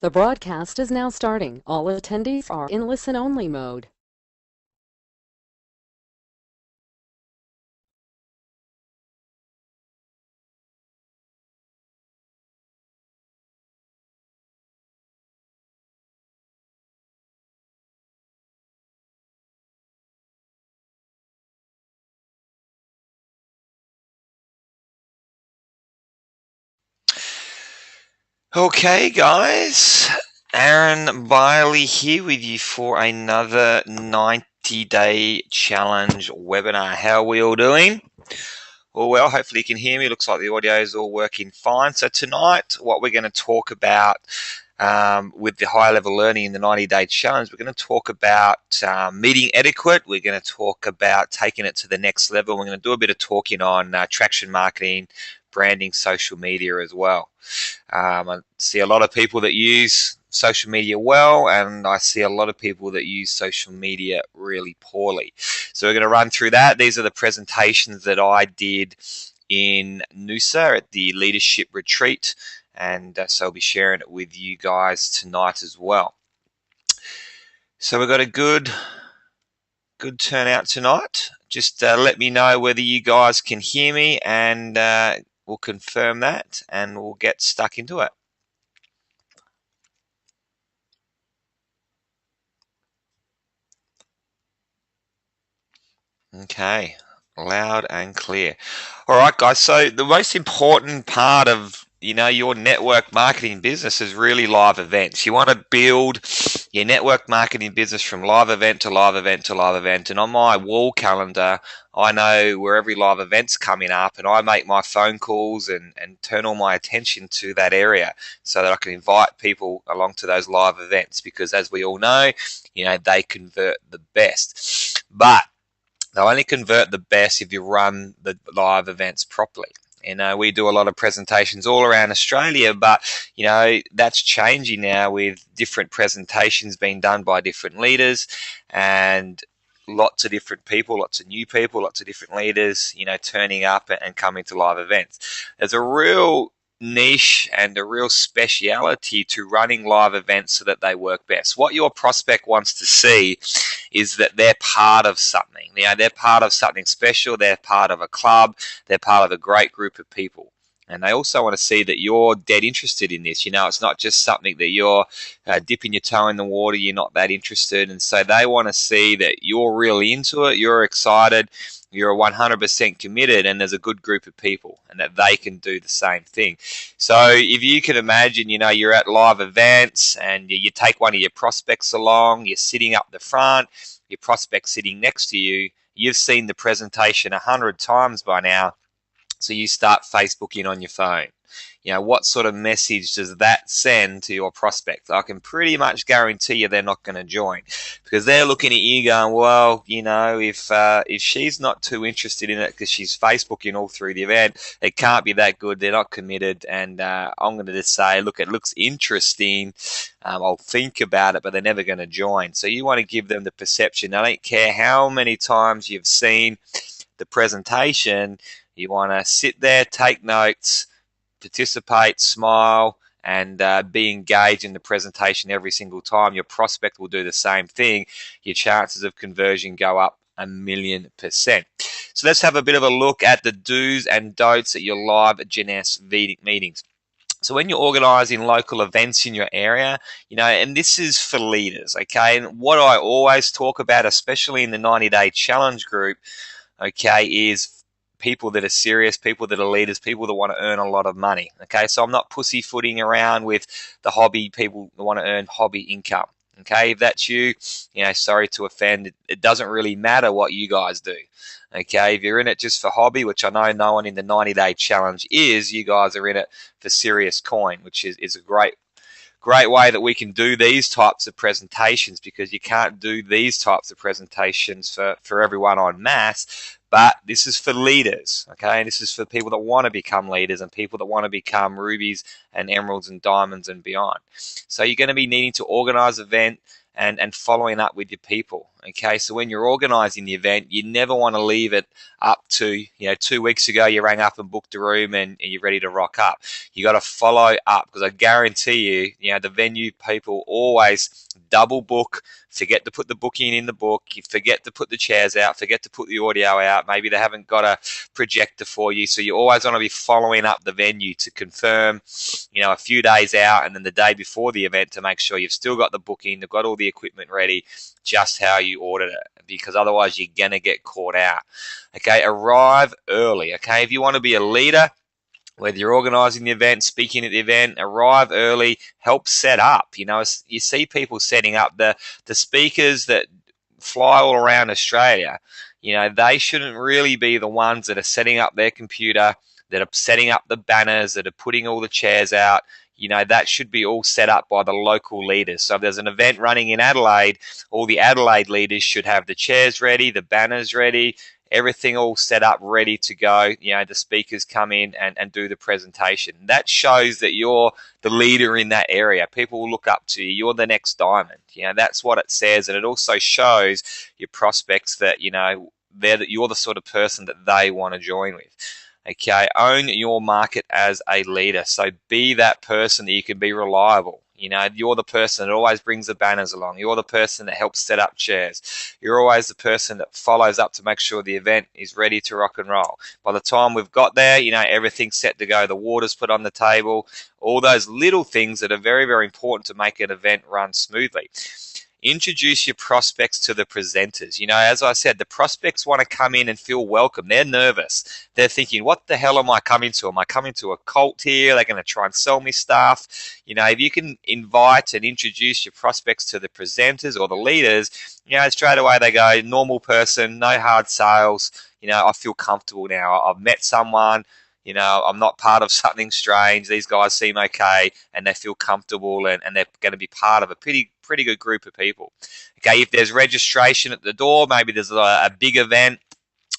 The broadcast is now starting. All attendees are in listen-only mode. Okay, guys, Aaron Biley here with you for another 90-day challenge webinar. How are we all doing? Well, hopefully you can hear me. Looks like the audio is all working fine. So tonight, what we're going to talk about with the high level learning in the 90-day challenge, we're going to talk about meeting etiquette. We're going to talk about taking it to the next level. We're going to do a bit of talking on traction marketing, branding, social media as well. I see a lot of people that use social media well, and I see a lot of people that use social media really poorly. So we're going to run through that. These are the presentations that I did in Noosa at the leadership retreat, and so I'll be sharing it with you guys tonight as well. So we've got a good turnout tonight. Just let me know whether you guys can hear me, and we'll confirm that, and we'll get stuck into it. Okay, loud and clear. All right, guys. So the most important part of your network marketing business is really live events. You want to build your network marketing business from live event to live event to live event. And on my wall calendar, I know where every live event's coming up, and I make my phone calls and turn all my attention to that area so that I can invite people along to those live events, because as we all know, they convert the best. But they'll only convert the best if you run the live events properly. We do a lot of presentations all around Australia, but that's changing now with different presentations being done by different leaders, and lots of different people, lots of new people, lots of different leaders, turning up and coming to live events. There's a real niche and a real speciality to running live events so that they work best. What your prospect wants to see is that they're part of something. They're part of something special. They're part of a club. They're part of a great group of people. And they also want to see that you're dead interested in this. It's not just something that you're dipping your toe in the water. You're not that interested. And so they want to see that you're really into it. You're excited. You're 100% committed, and there's a good group of people, and that they can do the same thing. So if you can imagine, you're at live events and you take one of your prospects along, you're sitting up the front, your prospect sitting next to you, you've seen the presentation 100 times by now, so you start Facebooking on your phone. What sort of message does that send to your prospect? I can pretty much guarantee you they're not going to join, because they're looking at you going, well, if she's not too interested in it because she's Facebooking all through the event, it can't be that good. They're not committed, and I'm going to just say, look, it looks interesting. I'll think about it, but they're never going to join. So you want to give them the perception. I don't care how many times you've seen the presentation. You want to sit there, take notes, participate, smile, and be engaged in the presentation every single time. Your prospect will do the same thing. Your chances of conversion go up 1,000,000%. So let's have a bit of a look at the do's and don'ts at your live GNS meetings. So when you're organizing local events in your area, and this is for leaders, okay, and what I always talk about, especially in the 90-day challenge group, okay, is people that are serious, people that are leaders, people that want to earn a lot of money. Okay, so I'm not pussyfooting around with the hobby people that want to earn hobby income. Okay, if that's you, sorry to offend. It doesn't really matter what you guys do. Okay, if you're in it just for hobby, which I know no one in the 90-day challenge is, you guys are in it for serious coin, which is a great way that we can do these types of presentations, because you can't do these types of presentations for everyone en masse. But this is for leaders, okay? And this is for people that want to become leaders and people that want to become rubies and emeralds and diamonds and beyond. So you're going to be needing to organize an event and following up with your people, Okay, so when you're organizing the event, you never want to leave it up to, 2 weeks ago you rang up and booked a room and you're ready to rock up. You got to follow up, because I guarantee you, the venue people always double book, forget to put the booking in the book, you forget to put the chairs out, forget to put the audio out, maybe they haven't got a projector for you, so you always want to be following up the venue to confirm, a few days out and then the day before the event to make sure you've still got the booking, they've got all the equipment ready, just how you ordered it, because otherwise you're going to get caught out. Okay, arrive early. Okay, if you want to be a leader, whether you're organizing the event, speaking at the event, arrive early, help set up. You see people setting up the speakers that fly all around Australia. They shouldn't really be the ones that are setting up their computer, that are setting up the banners, that are putting all the chairs out. That should be all set up by the local leaders. So if there's an event running in Adelaide, all the Adelaide leaders should have the chairs ready, the banners ready, everything all set up, ready to go. The speakers come in and do the presentation. That shows that you're the leader in that area. People will look up to you. You're the next diamond. That's what it says. And it also shows your prospects that, you're the sort of person that they want to join with. Okay, own your market as a leader. So be that person that you can be reliable. You're the person that always brings the banners along. You're the person that helps set up chairs. You're always the person that follows up to make sure the event is ready to rock and roll. By the time we've got there, everything's set to go. The water's put on the table. All those little things that are very, very important to make an event run smoothly. Introduce your prospects to the presenters. As I said, the prospects want to come in and feel welcome. They're nervous. They're thinking, what the hell am I coming to? Am I coming to a cult here? They're going to try and sell me stuff. If you can invite and introduce your prospects to the presenters or the leaders, straight away they go, normal person, no hard sales. I feel comfortable now. I've met someone. I'm not part of something strange. These guys seem okay and they feel comfortable and they're going to be part of a pretty good group of people. Okay, if there's registration at the door, maybe there's a big event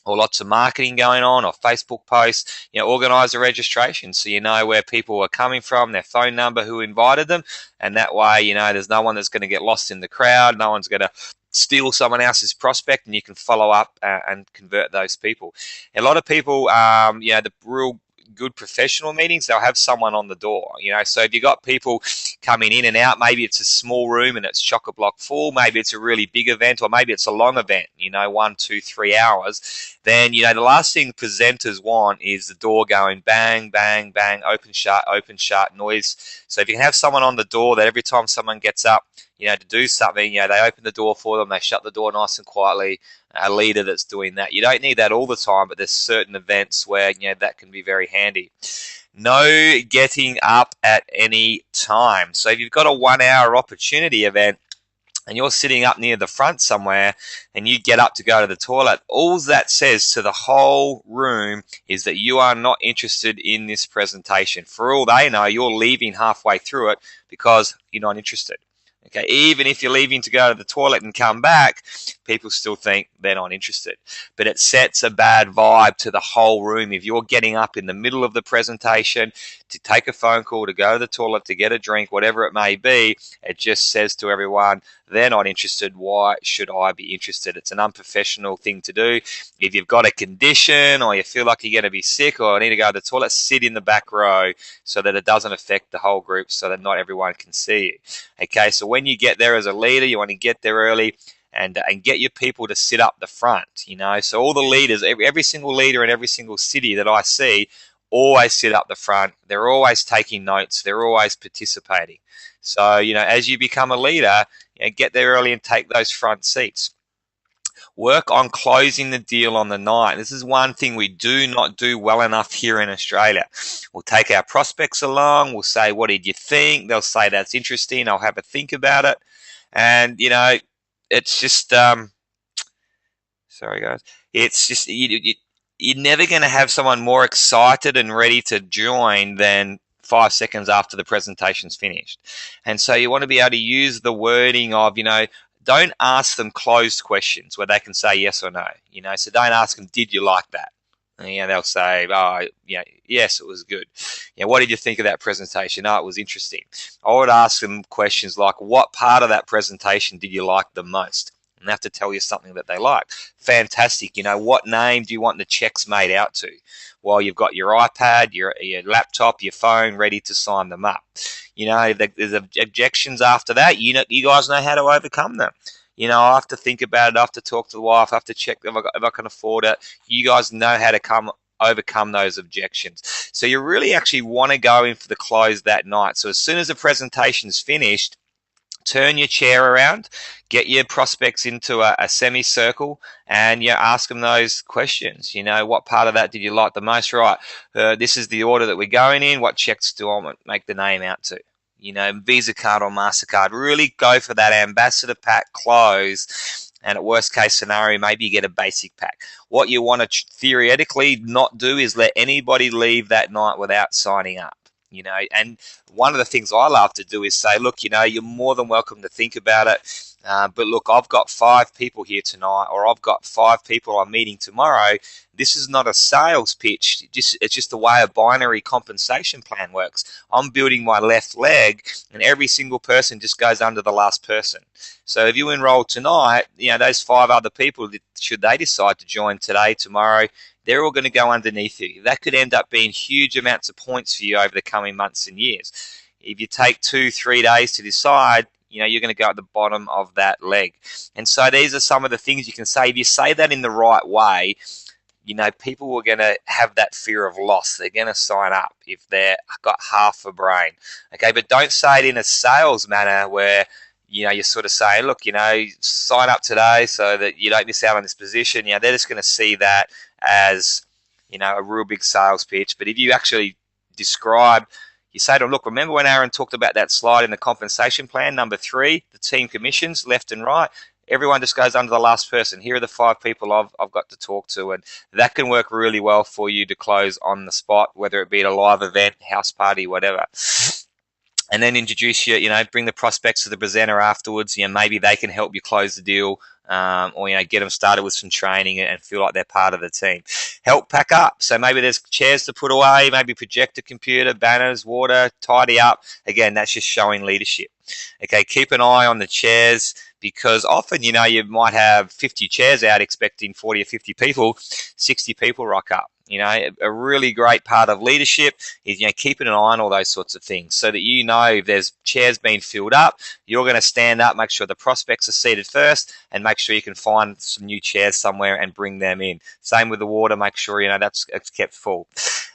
or lots of marketing going on or Facebook posts, organize a registration so you know where people are coming from, their phone number, who invited them, and that way, there's no one that's going to get lost in the crowd, no one's going to steal someone else's prospect, and you can follow up and convert those people. A lot of people, the real good professional meetings, they'll have someone on the door. So if you got people coming in and out, maybe it's a small room and it's chock-a-block full, maybe it's a really big event, or maybe it's a long event, 1, 2, 3 hours, then the last thing presenters want is the door going bang, bang, bang, open, shut noise. So if you can have someone on the door that every time someone gets up, to do something, they open the door for them, they shut the door nice and quietly, a leader that's doing that. You don't need that all the time, but there's certain events where that can be very handy. No getting up at any time. So if you've got a 1 hour opportunity event and you're sitting up near the front somewhere and you get up to go to the toilet, all that says to the whole room is that you are not interested in this presentation. For all they know, you're leaving halfway through it because you're not interested. Okay, even if you're leaving to go to the toilet and come back, people still think they're not interested. But it sets a bad vibe to the whole room. If you're getting up in the middle of the presentation to take a phone call, to go to the toilet, to get a drink, whatever it may be, it just says to everyone, they're not interested. Why should I be interested? It's an unprofessional thing to do. If you've got a condition or you feel like you're going to be sick or need to go to the toilet, sit in the back row so that it doesn't affect the whole group, so that not everyone can see you. Okay, so when you get there as a leader, you want to get there early and get your people to sit up the front. So all the leaders, every single leader in every single city that I see, always sit up the front. They're always taking notes. They're always participating. So, as you become a leader, get there early and take those front seats. Work on closing the deal on the night. This is one thing we do not do well enough here in Australia. We'll take our prospects along. We'll say, what did you think? They'll say, that's interesting. I'll have a think about it. And, it's just, sorry guys, it's just, you're never going to have someone more excited and ready to join than 5 seconds after the presentation's finished. And so you want to be able to use the wording of, don't ask them closed questions where they can say yes or no. So don't ask them, did you like that? And they'll say, oh, yes, it was good. What did you think of that presentation? Oh, it was interesting. I would ask them questions like, what part of that presentation did you like the most? and they have to tell you something that they like. Fantastic. What name do you want the checks made out to? Well, you've got your iPad, your laptop, your phone ready to sign them up. There's objections after that. You guys know how to overcome them. I have to think about it. I have to talk to the wife. I have to check if I can afford it. You guys know how to overcome those objections. So you really actually want to go in for the close that night. So as soon as the presentation is finished, turn your chair around, get your prospects into a semicircle, and ask them those questions. What part of that did you like the most? Right, this is the order that we're going in. What checks do I want to make the name out to? Visa card or MasterCard. Really go for that ambassador pack close. And at worst case scenario, maybe you get a basic pack. What you want to theoretically not do is let anybody leave that night without signing up. And one of the things I love to do is say, look, you're more than welcome to think about it. But look, I've got 5 people here tonight, or I've got 5 people I'm meeting tomorrow. This is not a sales pitch. It's just the way a binary compensation plan works. I'm building my left leg, and every single person just goes under the last person. So if you enroll tonight, those 5 other people, should they decide to join today, tomorrow, they're all going to go underneath you. That could end up being huge amounts of points for you over the coming months and years. If you take 2-3 days to decide, you're going to go at the bottom of that leg. And so these are some of the things you can say. If you say that in the right way, people are going to have that fear of loss. They're going to sign up if they've got half a brain. Okay, but don't say it in a sales manner where you're sort of saying, look, sign up today so that you don't miss out on this position. They're just going to see that as, a real big sales pitch. But if you actually describe, you say to them, look, remember when Aaron talked about that slide in the compensation plan, number 3, the team commissions, left and right? Everyone just goes under the last person. Here are the 5 people I've got to talk to, and that can work really well for you to close on the spot, whether it be at a live event, house party, whatever. And then introduce bring the prospects to the presenter afterwards. Maybe they can help you close the deal, or get them started with some training and feel like they're part of the team. Help pack up. So maybe there's chairs to put away, maybe projector, computer, banners, water, tidy up. Again, that's just showing leadership. Okay, keep an eye on the chairs, because often, you might have 50 chairs out expecting 40 or 50 people, 60 people rock up. A really great part of leadership is, keeping an eye on all those sorts of things, so that if there's chairs being filled up, you're going to stand up, make sure the prospects are seated first, and make sure you can find some new chairs somewhere and bring them in. Same with the water, make sure, that's kept full.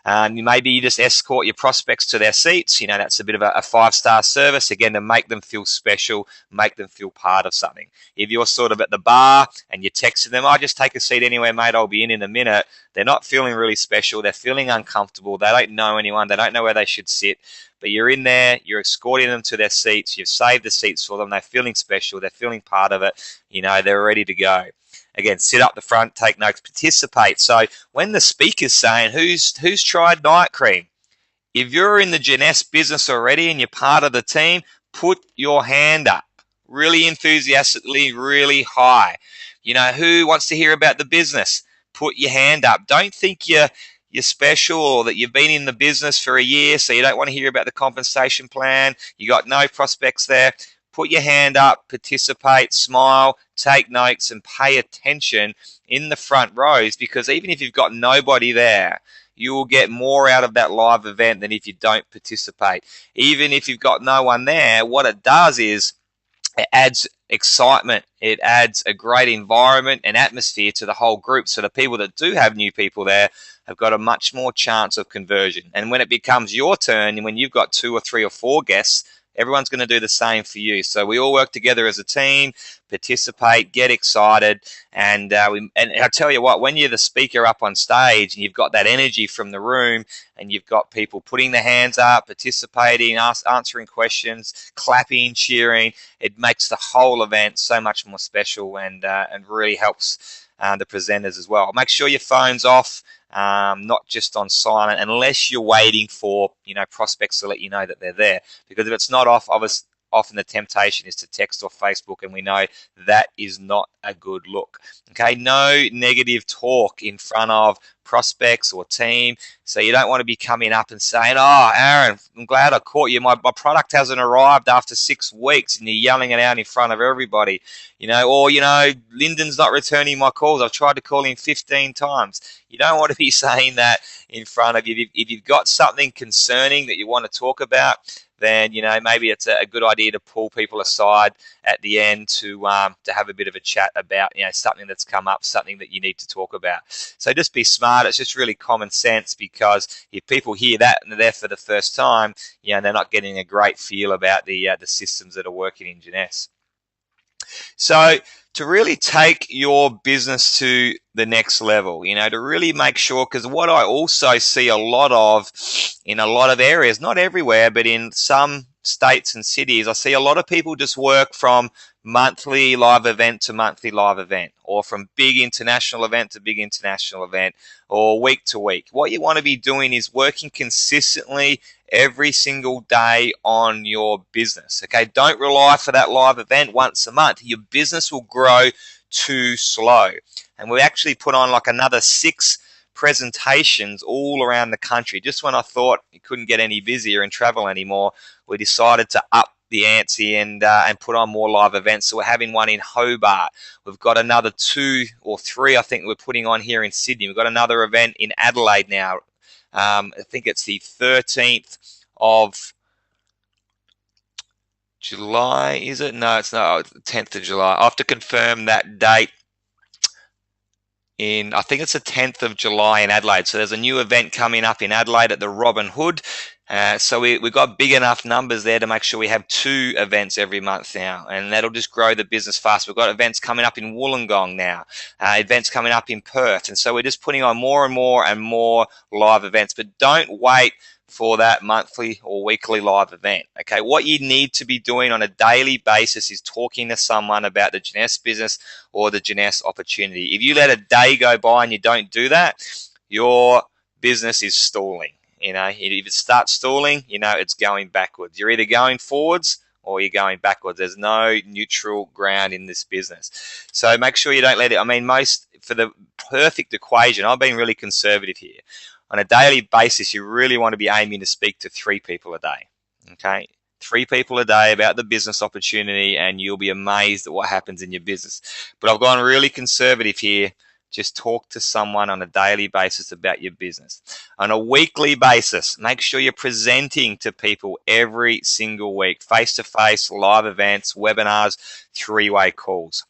Maybe you just escort your prospects to their seats. That's a bit of a 5-star service, again, to make them feel special, make them feel part of something. If you're sort of at the bar and you're texting them, just take a seat anywhere, mate, I'll be in a minute. They're not feeling really special. They're feeling uncomfortable. They don't know anyone. They don't know where they should sit. But you're in there. You're escorting them to their seats. You've saved the seats for them. They're feeling special. They're feeling part of it. They're ready to go. Again, sit up the front, take notes, participate. So when the speaker's saying, who's tried night cream? If you're in the Jeunesse business already and you're part of the team, put your hand up. Really enthusiastically, really high. Who wants to hear about the business? Put your hand up. Don't think you're special, or that you've been in the business for a year, so you don't want to hear about the compensation plan. You got no prospects there. Put your hand up, participate, smile, take notes, and pay attention in the front rows, because even if you've got nobody there, you will get more out of that live event than if you don't participate. Even if you've got no one there, what it does is it adds excitement. It adds a great environment and atmosphere to the whole group. So the people that do have new people there have got a much more chance of conversion. And when it becomes your turn, and when you've got 2 or 3 or 4 guests, everyone's going to do the same for you. So we all work together as a team, participate, get excited, and I tell you what, when you're the speaker up on stage and you've got that energy from the room, and you've got people putting their hands up, participating, answering questions, clapping, cheering, it makes the whole event so much more special, and really helps the presenters as well. Make sure your phone's off. Not just on silent, unless you're waiting for prospects to let you know that they're there. Because if it's not off, often the temptation is to text or Facebook, and we know that is not a good look. Okay, no negative talk in front of prospects or team. So you don't want to be coming up and saying, "Oh, Aaron, I'm glad I caught you. My product hasn't arrived after 6 weeks," and you're yelling it out in front of everybody, or Lyndon's not returning my calls. I've tried to call him 15 times. You don't want to be saying that in front of you. If you've got something concerning that you want to talk about, then maybe it's a good idea to pull people aside at the end to have a bit of a chat about something that's come up, something that you need to talk about. So just be smart. It's just really common sense, because if people hear that and they're there for the first time, they're not getting a great feel about the systems that are working in Jeunesse. So to really take your business to the next level, to really make sure, because what I also see a lot of in a lot of areas, not everywhere, but in some states and cities, I see a lot of people just work from monthly live event to monthly live event, or from big international event to big international event, or week to week. What you want to be doing is working consistently every single day on your business. Okay, don't rely for that live event once a month. Your business will grow too slow. And we actually put on like another 6 presentations all around the country. Just when I thought it couldn't get any busier and travel anymore, we decided to up the ante and put on more live events. So we're having one in Hobart. We've got another 2 or 3, I think, we're putting on here in Sydney. We've got another event in Adelaide now. I think it's the 13th of July, is it? No, it's not. It's the 10th of July. I have to confirm that date. I think it's the 10th of July in Adelaide. So there's a new event coming up in Adelaide at the Robin Hood. So we've got big enough numbers there to make sure we have 2 events every month now, and that'll just grow the business fast. We've got events coming up in Wollongong now, events coming up in Perth, and so we're just putting on more and more and more live events. But don't wait for that monthly or weekly live event. Okay, what you need to be doing on a daily basis is talking to someone about the Jeunesse business or the Jeunesse opportunity. If you let a day go by and you don't do that, your business is stalling. If it starts stalling, it's going backwards. You're either going forwards or you're going backwards. There's no neutral ground in this business. So make sure you don't let it. For the perfect equation, I've been really conservative here. On a daily basis, you really want to be aiming to speak to 3 people a day. Okay? 3 people a day about the business opportunity, and you'll be amazed at what happens in your business. But I've gone really conservative here. Just talk to someone on a daily basis about your business. On a weekly basis, make sure you're presenting to people every single week, face-to-face, live events, webinars, 3-way calls.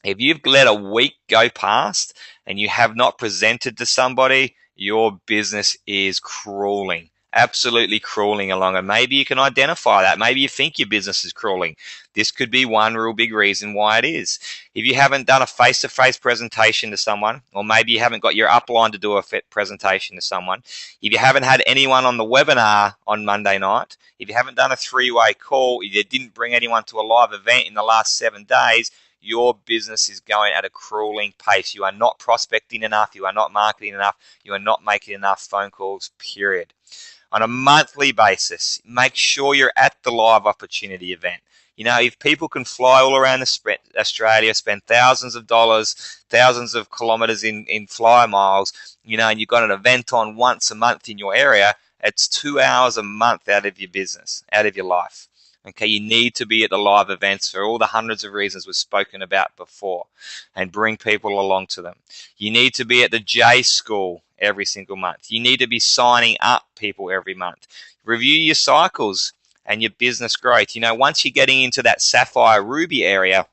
If you've let a week go past and you have not presented to somebody, your business is crawling. Absolutely crawling along, and maybe you can identify that. Maybe you think your business is crawling. This could be one real big reason why it is. If you haven't done a face-to-face presentation to someone, or maybe you haven't got your upline to do a presentation to someone, if you haven't had anyone on the webinar on Monday night, if you haven't done a 3-way call, if you didn't bring anyone to a live event in the last 7 days, your business is going at a crawling pace. You are not prospecting enough. You are not marketing enough. You are not making enough phone calls, period. On a monthly basis, make sure you're at the live opportunity event. If people can fly all around Australia, spend thousands of dollars, thousands of kilometers in fly miles, and you've got an event on once a month in your area, it's 2 hours a month out of your business, out of your life. Okay, you need to be at the live events for all the hundreds of reasons we've spoken about before, and bring people along to them. You need to be at the J School every single month. You need to be signing up people every month. Review your cycles and your business growth. Once you're getting into that Sapphire Ruby area,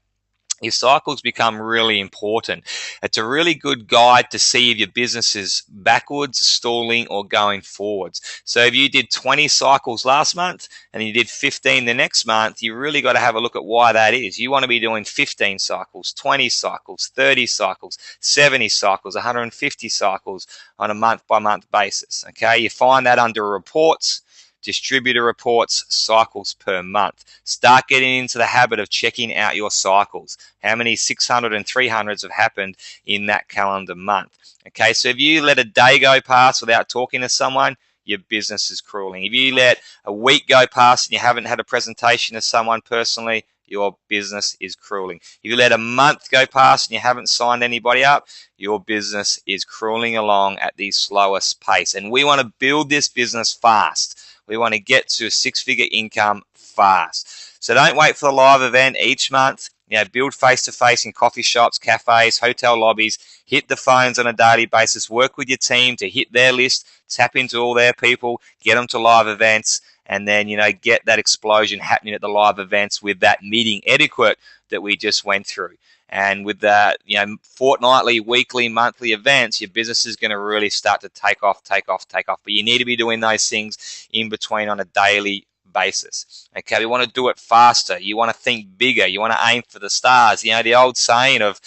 your cycles become really important. It's a really good guide to see if your business is backwards, stalling, or going forwards. So if you did 20 cycles last month and you did 15 the next month, you really got to have a look at why that is. You want to be doing 15 cycles, 20 cycles, 30 cycles, 70 cycles, 150 cycles on a month-by-month basis. Okay, you find that under reports, distributor reports, cycles per month. Start getting into the habit of checking out your cycles. How many 600 and 300s have happened in that calendar month? Okay, so if you let a day go past without talking to someone, your business is crueling. If you let a week go past and you haven't had a presentation to someone personally, your business is crueling. If you let a month go past and you haven't signed anybody up, your business is crueling along at the slowest pace. And we want to build this business fast. We want to get to a six-figure income fast. So don't wait for the live event each month. Build face-to-face in coffee shops, cafes, hotel lobbies. Hit the phones on a daily basis. Work with your team to hit their list. Tap into all their people. Get them to live events. And then, get that explosion happening at the live events with that meeting etiquette that we just went through. And with that, fortnightly, weekly, monthly events, your business is going to really start to take off. But you need to be doing those things in between on a daily basis. Okay, we want to do it faster. You want to think bigger. You want to aim for the stars. The old saying of,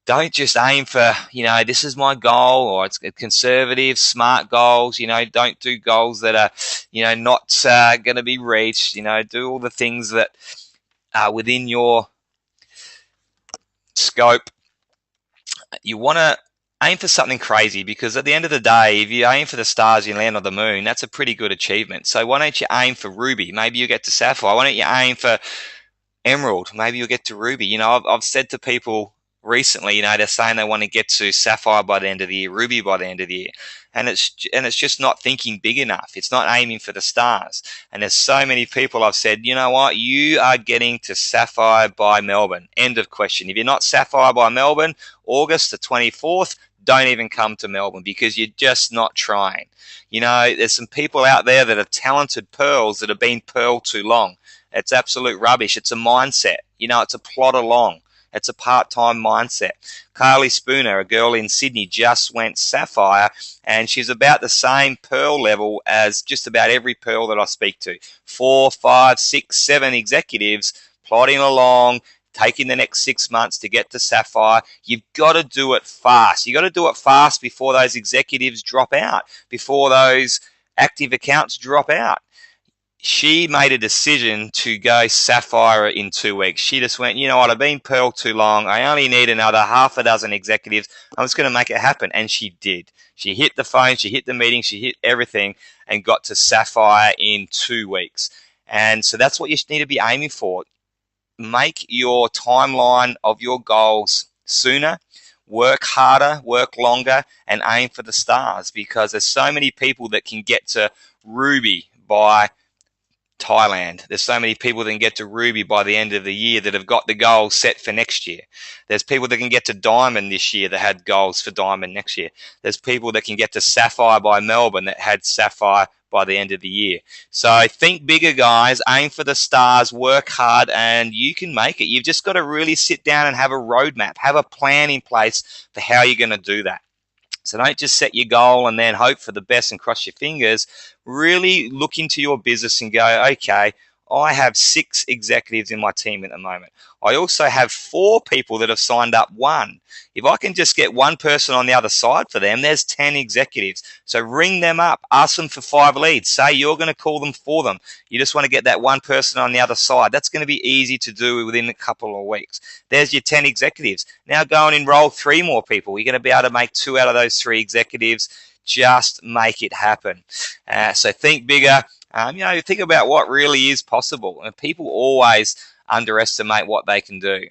don't just aim for, this is my goal, or it's conservative, smart goals. Don't do goals that are, not going to be reached. Do all the things that are within your scope. You want to aim for something crazy, because at the end of the day, if you aim for the stars, you land on the moon. That's a pretty good achievement. So why don't you aim for ruby? Maybe you'll get to sapphire. Why don't you aim for emerald? Maybe you'll get to ruby. I've said to people recently, they're saying they want to get to sapphire by the end of the year, ruby by the end of the year, and it's just not thinking big enough. It's not aiming for the stars. And there's so many people I've said, you know what, you are getting to sapphire by Melbourne. End of question. If you're not sapphire by Melbourne, August the 24th, don't even come to Melbourne, because you're just not trying. There's some people out there that are talented pearls that have been pearl too long. It's absolute rubbish. It's a mindset. It's a plod along. It's a part-time mindset. Carly Spooner, a girl in Sydney, just went sapphire, and she's about the same pearl level as just about every pearl that I speak to. 4, 5, 6, 7 executives plodding along, taking the next 6 months to get to sapphire. You've got to do it fast. You've got to do it fast before those executives drop out, before those active accounts drop out. She made a decision to go sapphire in 2 weeks. She just went, you know what, I've been pearl too long. I only need another half a dozen executives. I'm just going to make it happen. And she did. She hit the phone, she hit the meeting, she hit everything, and got to sapphire in 2 weeks. And so that's what you need to be aiming for. Make your timeline of your goals sooner. Work harder, work longer, and aim for the stars, because there's so many people that can get to ruby by Thailand. There's so many people that can get to ruby by the end of the year that have got the goals set for next year. There's people that can get to diamond this year that had goals for diamond next year. There's people that can get to sapphire by Melbourne that had sapphire by the end of the year. So think bigger, guys. Aim for the stars, work hard, and you can make it. You've just got to really sit down and have a roadmap, have a plan in place for how you're going to do that. So don't just set your goal and then hope for the best and cross your fingers. Really look into your business and go, okay, I have 6 executives in my team at the moment. I also have 4 people that have signed up 1. If I can just get 1 person on the other side for them, there's 10 executives. So ring them up, ask them for 5 leads. Say you're going to call them for them. You just want to get that 1 person on the other side. That's going to be easy to do within a couple of weeks. There's your 10 executives. Now go and enroll 3 more people. You're going to be able to make 2 out of those 3 executives. Just make it happen. So think bigger. Think about what really is possible. And people always underestimate what they can do.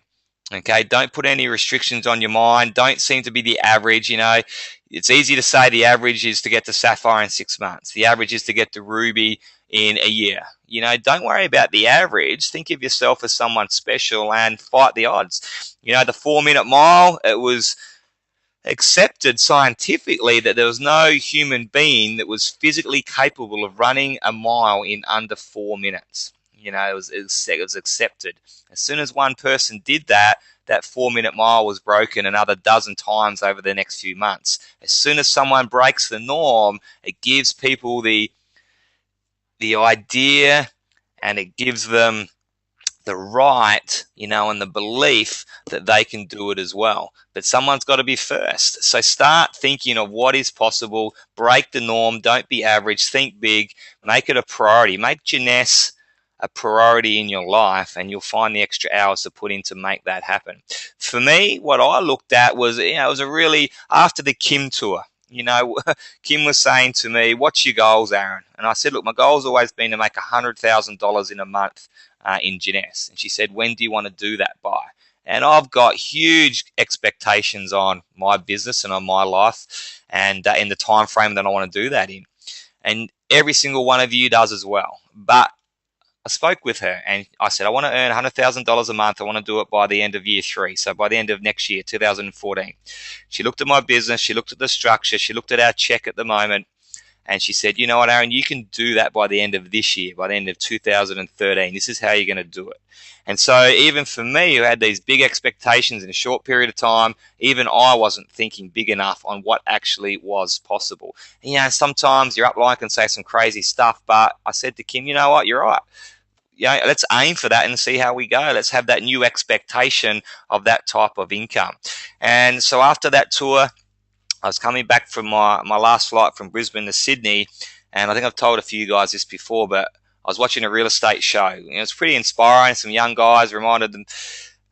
Okay, don't put any restrictions on your mind. Don't seem to be the average. It's easy to say the average is to get to sapphire in 6 months. The average is to get to ruby in a year. Don't worry about the average. Think of yourself as someone special and fight the odds. The 4-minute mile, it was accepted scientifically that there was no human being that was physically capable of running a mile in under 4 minutes. It was accepted. As soon as one person did that, that 4-minute mile was broken another dozen times over the next few months. As soon as someone breaks the norm, it gives people the idea, and it gives them the right, and the belief that they can do it as well. But someone's got to be first. So start thinking of what is possible. Break the norm. Don't be average. Think big. Make it a priority. Make Jeunesse a priority in your life, and you'll find the extra hours to put in to make that happen. For me, what I looked at was, it was a really, after the Kim tour, Kim was saying to me, what's your goals, Aaron? And I said, look, my goal's always been to make $100,000 in a month in Jeunesse. And she said, when do you want to do that by? And I've got huge expectations on my business and on my life and in the time frame that I want to do that in. And every single one of you does as well. But I spoke with her and I said, I want to earn $100,000 a month. I want to do it by the end of year 3. So by the end of next year, 2014. She looked at my business. She looked at the structure. She looked at our check at the moment. And she said, you know what, Aaron, you can do that by the end of this year, by the end of 2013. This is how you're going to do it. And so even for me, who had these big expectations in a short period of time, even I wasn't thinking big enough on what actually was possible. And, sometimes you're up like and say some crazy stuff, but I said to Kim, you know what, you're right. Let's aim for that and see how we go. Let's have that new expectation of that type of income. And so after that tour, I was coming back from my last flight from Brisbane to Sydney, and I think I've told a few guys this before, but I was watching a real estate show. It was pretty inspiring. Some young guys reminded them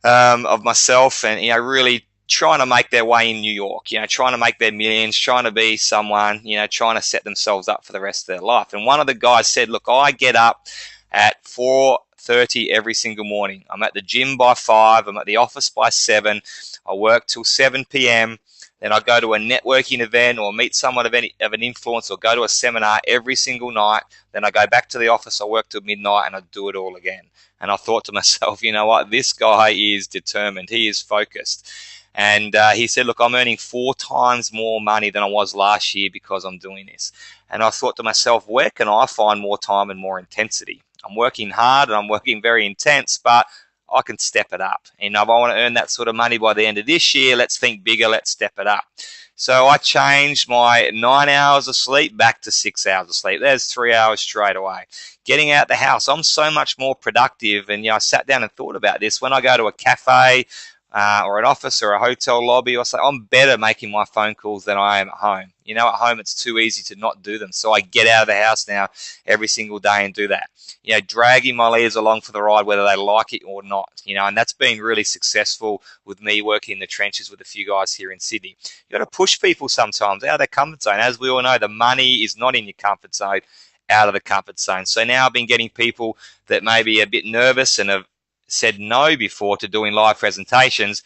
of myself, and really trying to make their way in New York. Trying to make their millions, trying to be someone. Trying to set themselves up for the rest of their life. And one of the guys said, "Look, I get up at 4:30 every single morning. I'm at the gym by 5. I'm at the office by 7. I work till 7 p.m. Then I go to a networking event or meet someone of an influence or go to a seminar every single night. Then I go back to the office, I work till midnight, and I do it all again." And I thought to myself, you know what, this guy is determined. He is focused. And he said, look, I'm earning 4 times more money than I was last year because I'm doing this. And I thought to myself, where can I find more time and more intensity? I'm working hard and I'm working very intense, but I can step it up. And if I want to earn that sort of money by the end of this year, let's think bigger, let's step it up. So I changed my 9 hours of sleep back to 6 hours of sleep. There's 3 hours straight away. Getting out the house, I'm so much more productive. And I sat down and thought about this. When I go to a cafe or an office or a hotel lobby, I say, I'm better making my phone calls than I am at home. At home it's too easy to not do them. So I get out of the house now every single day and do that. Dragging my leaders along for the ride, whether they like it or not. And that's been really successful with me working in the trenches with a few guys here in Sydney. You got to push people sometimes out of their comfort zone. As we all know, the money is not in your comfort zone, out of the comfort zone. So now I've been getting people that may be a bit nervous and have said no before to doing live presentations.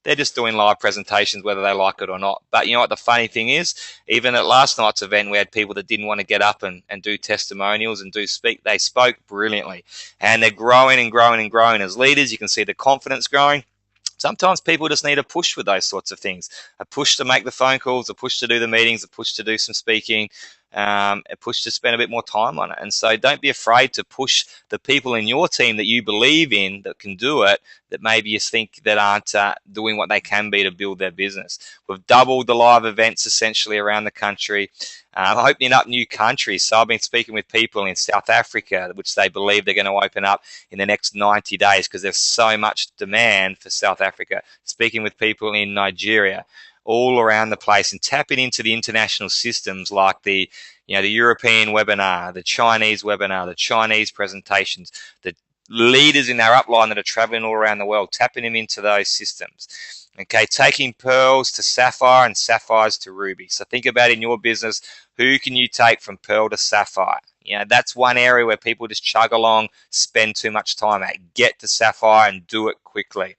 They're just doing live presentations whether they like it or not. But you know what the funny thing is? Even at last night's event, we had people that didn't want to get up and do testimonials and do speak. They spoke brilliantly. And they're growing and growing and growing. As leaders, you can see the confidence growing. Sometimes people just need a push with those sorts of things. A push to make the phone calls, a push to do the meetings, a push to do some speaking, a push to spend a bit more time on it. And so don't be afraid to push the people in your team that you believe in that can do it, that maybe you think that aren't doing what they can be to build their business. We've doubled the live events essentially around the country, opening up new countries. So I've been speaking with people in South Africa, which they believe they're going to open up in the next 90 days because there's so much demand for South Africa. Speaking with people in Nigeria, all around the place, and tapping into the international systems like the European webinar, the Chinese webinar, the Chinese presentations, the leaders in our upline that are traveling all around the world, tapping them into those systems. Okay, taking pearls to sapphire and sapphires to ruby. So think about in your business, who can you take from pearl to sapphire? That's one area where people just chug along, spend too much time at. Get to sapphire and do it quickly.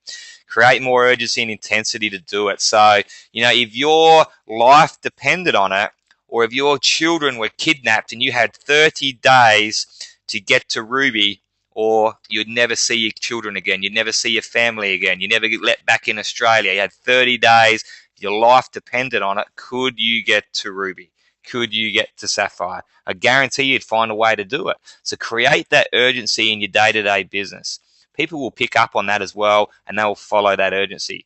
Create more urgency and intensity to do it. So, if your life depended on it, or if your children were kidnapped and you had 30 days to get to Ruby, or you'd never see your children again, you'd never see your family again, you never get let back in Australia, you had 30 days, your life depended on it, could you get to Ruby? Could you get to Sapphire? I guarantee you'd find a way to do it. So create that urgency in your day-to-day business. People will pick up on that as well, and they'll follow that urgency.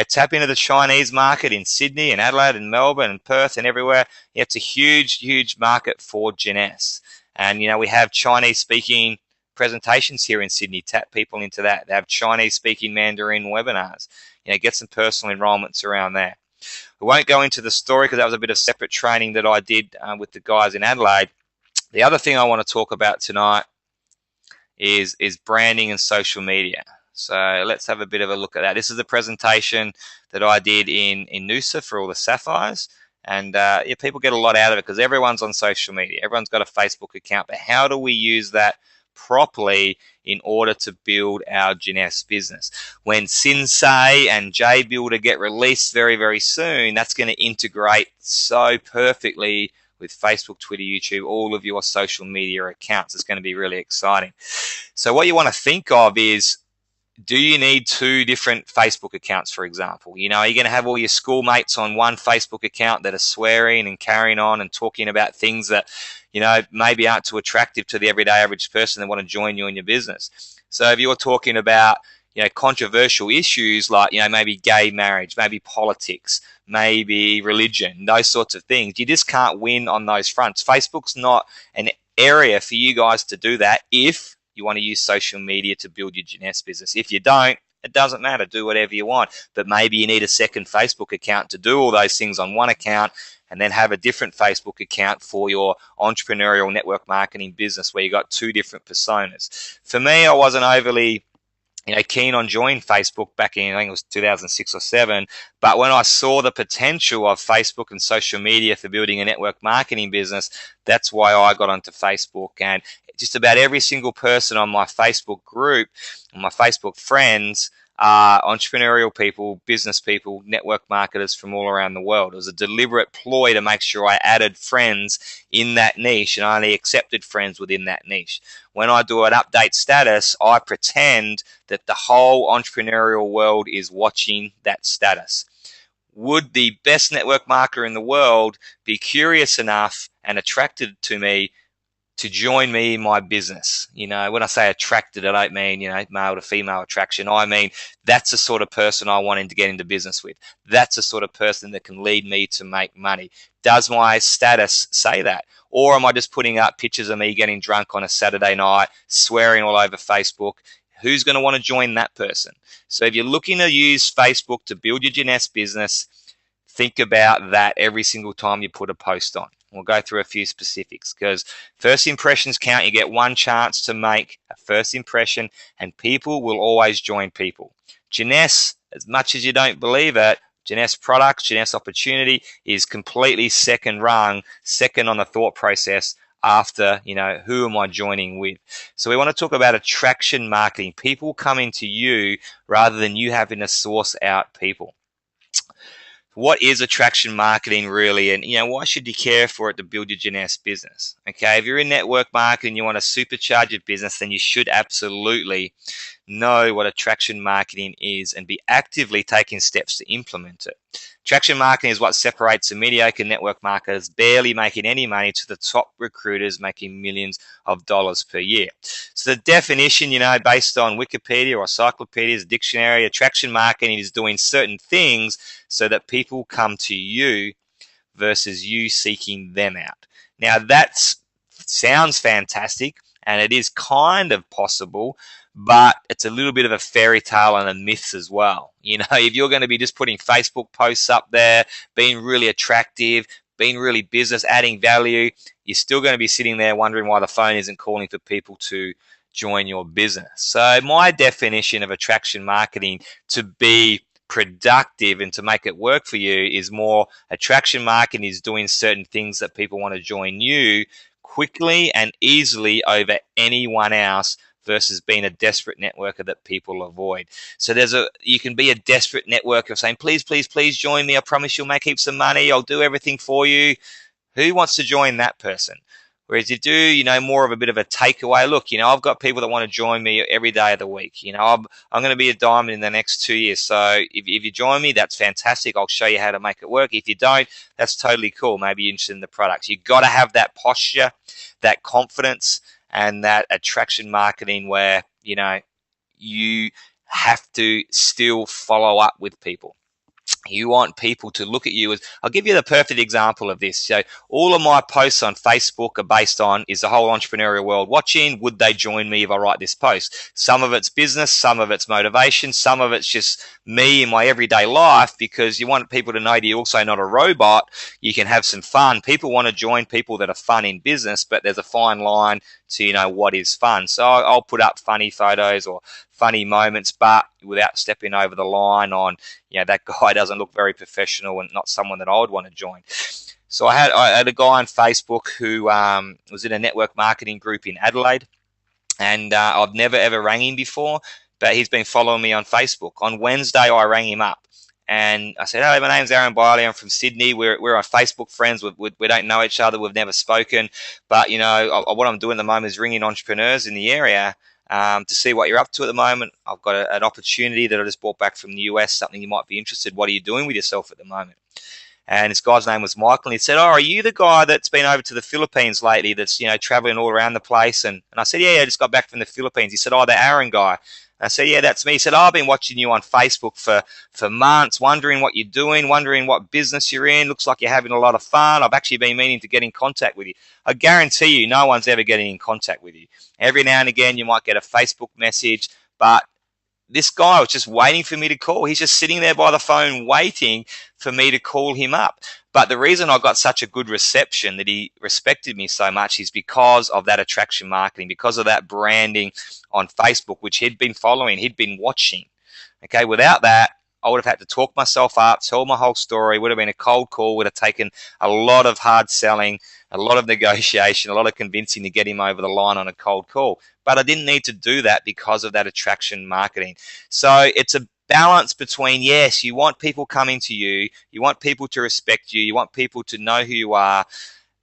Tap into the Chinese market in Sydney and Adelaide and Melbourne and Perth and everywhere. It's a huge, huge market for Jeunesse. And, we have Chinese-speaking presentations here in Sydney. Tap people into that. They have Chinese-speaking Mandarin webinars. Get some personal enrollments around there. We won't go into the story because that was a bit of separate training that I did with the guys in Adelaide. The other thing I want to talk about tonight is branding and social media. So let's have a bit of a look at that. This is a presentation that I did in Noosa for all the sapphires. And yeah, people get a lot out of it because everyone's on social media. Everyone's got a Facebook account. But how do we use that properly in order to build our Jeunesse business? When Sensei and JBuilder get released very, very soon, that's going to integrate so perfectly with Facebook, Twitter, YouTube, all of your social media accounts. It's going to be really exciting. So what you want to think of is, do you need 2 different Facebook accounts, for example? You know, are you going to have all your schoolmates on one Facebook account that are swearing and carrying on and talking about things that, you know, maybe aren't too attractive to the everyday average person that want to join you in your business? So if you're talking about, you know, controversial issues like, you know, maybe gay marriage, maybe politics, maybe religion, those sorts of things, you just can't win on those fronts. Facebook's not an area for you guys to do that if you want to use social media to build your Jeunesse business. If you don't, it doesn't matter. Do whatever you want. But maybe you need a second Facebook account to do all those things on one account, and then have a different Facebook account for your entrepreneurial network marketing business where you got 2 different personas. For me, I wasn't overly, you know, keen on joining Facebook back in, I think it was 2006 or 7. But when I saw the potential of Facebook and social media for building a network marketing business, that's why I got onto Facebook. And just about every single person on my Facebook group, my Facebook friends, are entrepreneurial people, business people, network marketers from all around the world. It was a deliberate ploy to make sure I added friends in that niche and only accepted friends within that niche. When I do an update status, I pretend that the whole entrepreneurial world is watching that status. Would the best network marketer in the world be curious enough and attracted to me to join me in my business? You know, when I say attracted, I don't mean, you know, male to female attraction. I mean, that's the sort of person I want to get into business with. That's the sort of person that can lead me to make money. Does my status say that? Or am I just putting up pictures of me getting drunk on a Saturday night, swearing all over Facebook? Who's going to want to join that person? So if you're looking to use Facebook to build your Jeunesse business, think about that every single time you put a post on. We'll go through a few specifics because first impressions count. You get one chance to make a first impression, and people will always join people. Jeunesse, as much as you don't believe it, Jeunesse products, Jeunesse opportunity is completely second rung, second on the thought process after, you know, who am I joining with? So we want to talk about attraction marketing, people coming to you rather than you having to source out people. What is attraction marketing really, and, you know, why should you care for it to build your Jeunesse business? Okay, if you're in network marketing, you want to supercharge your business, then you should absolutely know what attraction marketing is and be actively taking steps to implement it. Attraction marketing is what separates the mediocre network marketers barely making any money to the top recruiters making millions of dollars per year. So the definition, you know, based on Wikipedia or Encyclopedia's dictionary, attraction marketing is doing certain things so that people come to you versus you seeking them out. Now that sounds fantastic, and it is kind of possible, but it's a little bit of a fairy tale and a myth as well. You know, if you're going to be just putting Facebook posts up there, being really attractive, being really business, adding value, you're still going to be sitting there wondering why the phone isn't calling for people to join your business. So my definition of attraction marketing to be productive and to make it work for you is more attraction marketing is doing certain things that people want to join you quickly and easily over anyone else versus being a desperate networker that people avoid. So you can be a desperate networker saying, please, please, please join me. I promise you'll make heaps of money. I'll do everything for you. Who wants to join that person? Whereas you do, you know, more of a bit of a takeaway. Look, you know, I've got people that want to join me every day of the week. You know, I'm going to be a diamond in the next 2 years. So if you join me, that's fantastic. I'll show you how to make it work. If you don't, that's totally cool. Maybe you're interested in the products. You've got to have that posture, that confidence, and that attraction marketing where, you know, you have to still follow up with people. You want people to look at you as, I'll give you the perfect example of this. So all of my posts on Facebook are based on, is the whole entrepreneurial world watching? Would they join me if I write this post? Some of it's business, some of it's motivation, some of it's just me in my everyday life, because you want people to know that you're also not a robot. You can have some fun. People want to join people that are fun in business, but there's a fine line to, you know, what is fun. So I'll put up funny photos or funny moments, but without stepping over the line on, you know, that guy doesn't look very professional and not someone that I would want to join. So I had a guy on Facebook who was in a network marketing group in Adelaide, and I've never ever rang him before, but he's been following me on Facebook. On Wednesday, I rang him up. And I said, "Hey, my name's Aaron Biley. I'm from Sydney. We're on Facebook friends. We don't know each other. We've never spoken. But, you know, what I'm doing at the moment is ringing entrepreneurs in the area to see what you're up to at the moment. I've got an opportunity that I just brought back from the US, something you might be interested. What are you doing with yourself at the moment?" And this guy's name was Michael. And he said, "Oh, are you the guy that's been over to the Philippines lately that's, you know, traveling all around the place?" And I said, "Yeah, I just got back from the Philippines." He said, "Oh, the Aaron guy." I said, "Yeah, that's me." He said, "Oh, I've been watching you on Facebook for months, wondering what you're doing, wondering what business you're in. Looks like you're having a lot of fun. I've actually been meaning to get in contact with you." I guarantee you, no one's ever getting in contact with you. Every now and again, you might get a Facebook message, but this guy was just waiting for me to call. He's just sitting there by the phone waiting for me to call him up. But the reason I got such a good reception, that he respected me so much, is because of that attraction marketing, because of that branding on Facebook, which he'd been following, he'd been watching. Okay, without that, I would have had to talk myself up, tell my whole story. Would have been a cold call, would have taken a lot of hard selling, a lot of negotiation, a lot of convincing to get him over the line on a cold call. But I didn't need to do that because of that attraction marketing. So it's a balance between, yes, you want people coming to you, you want people to respect you, you want people to know who you are,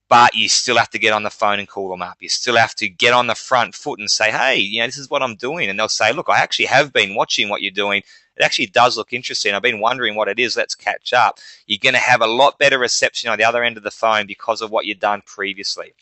but you still have to get on the phone and call them up. You still have to get on the front foot and say, "Hey, you know, this is what I'm doing." And they'll say, "Look, I actually have been watching what you're doing. It actually does look interesting. I've been wondering what it is. Let's catch up." You're going to have a lot better reception on the other end of the phone because of what you've done previously.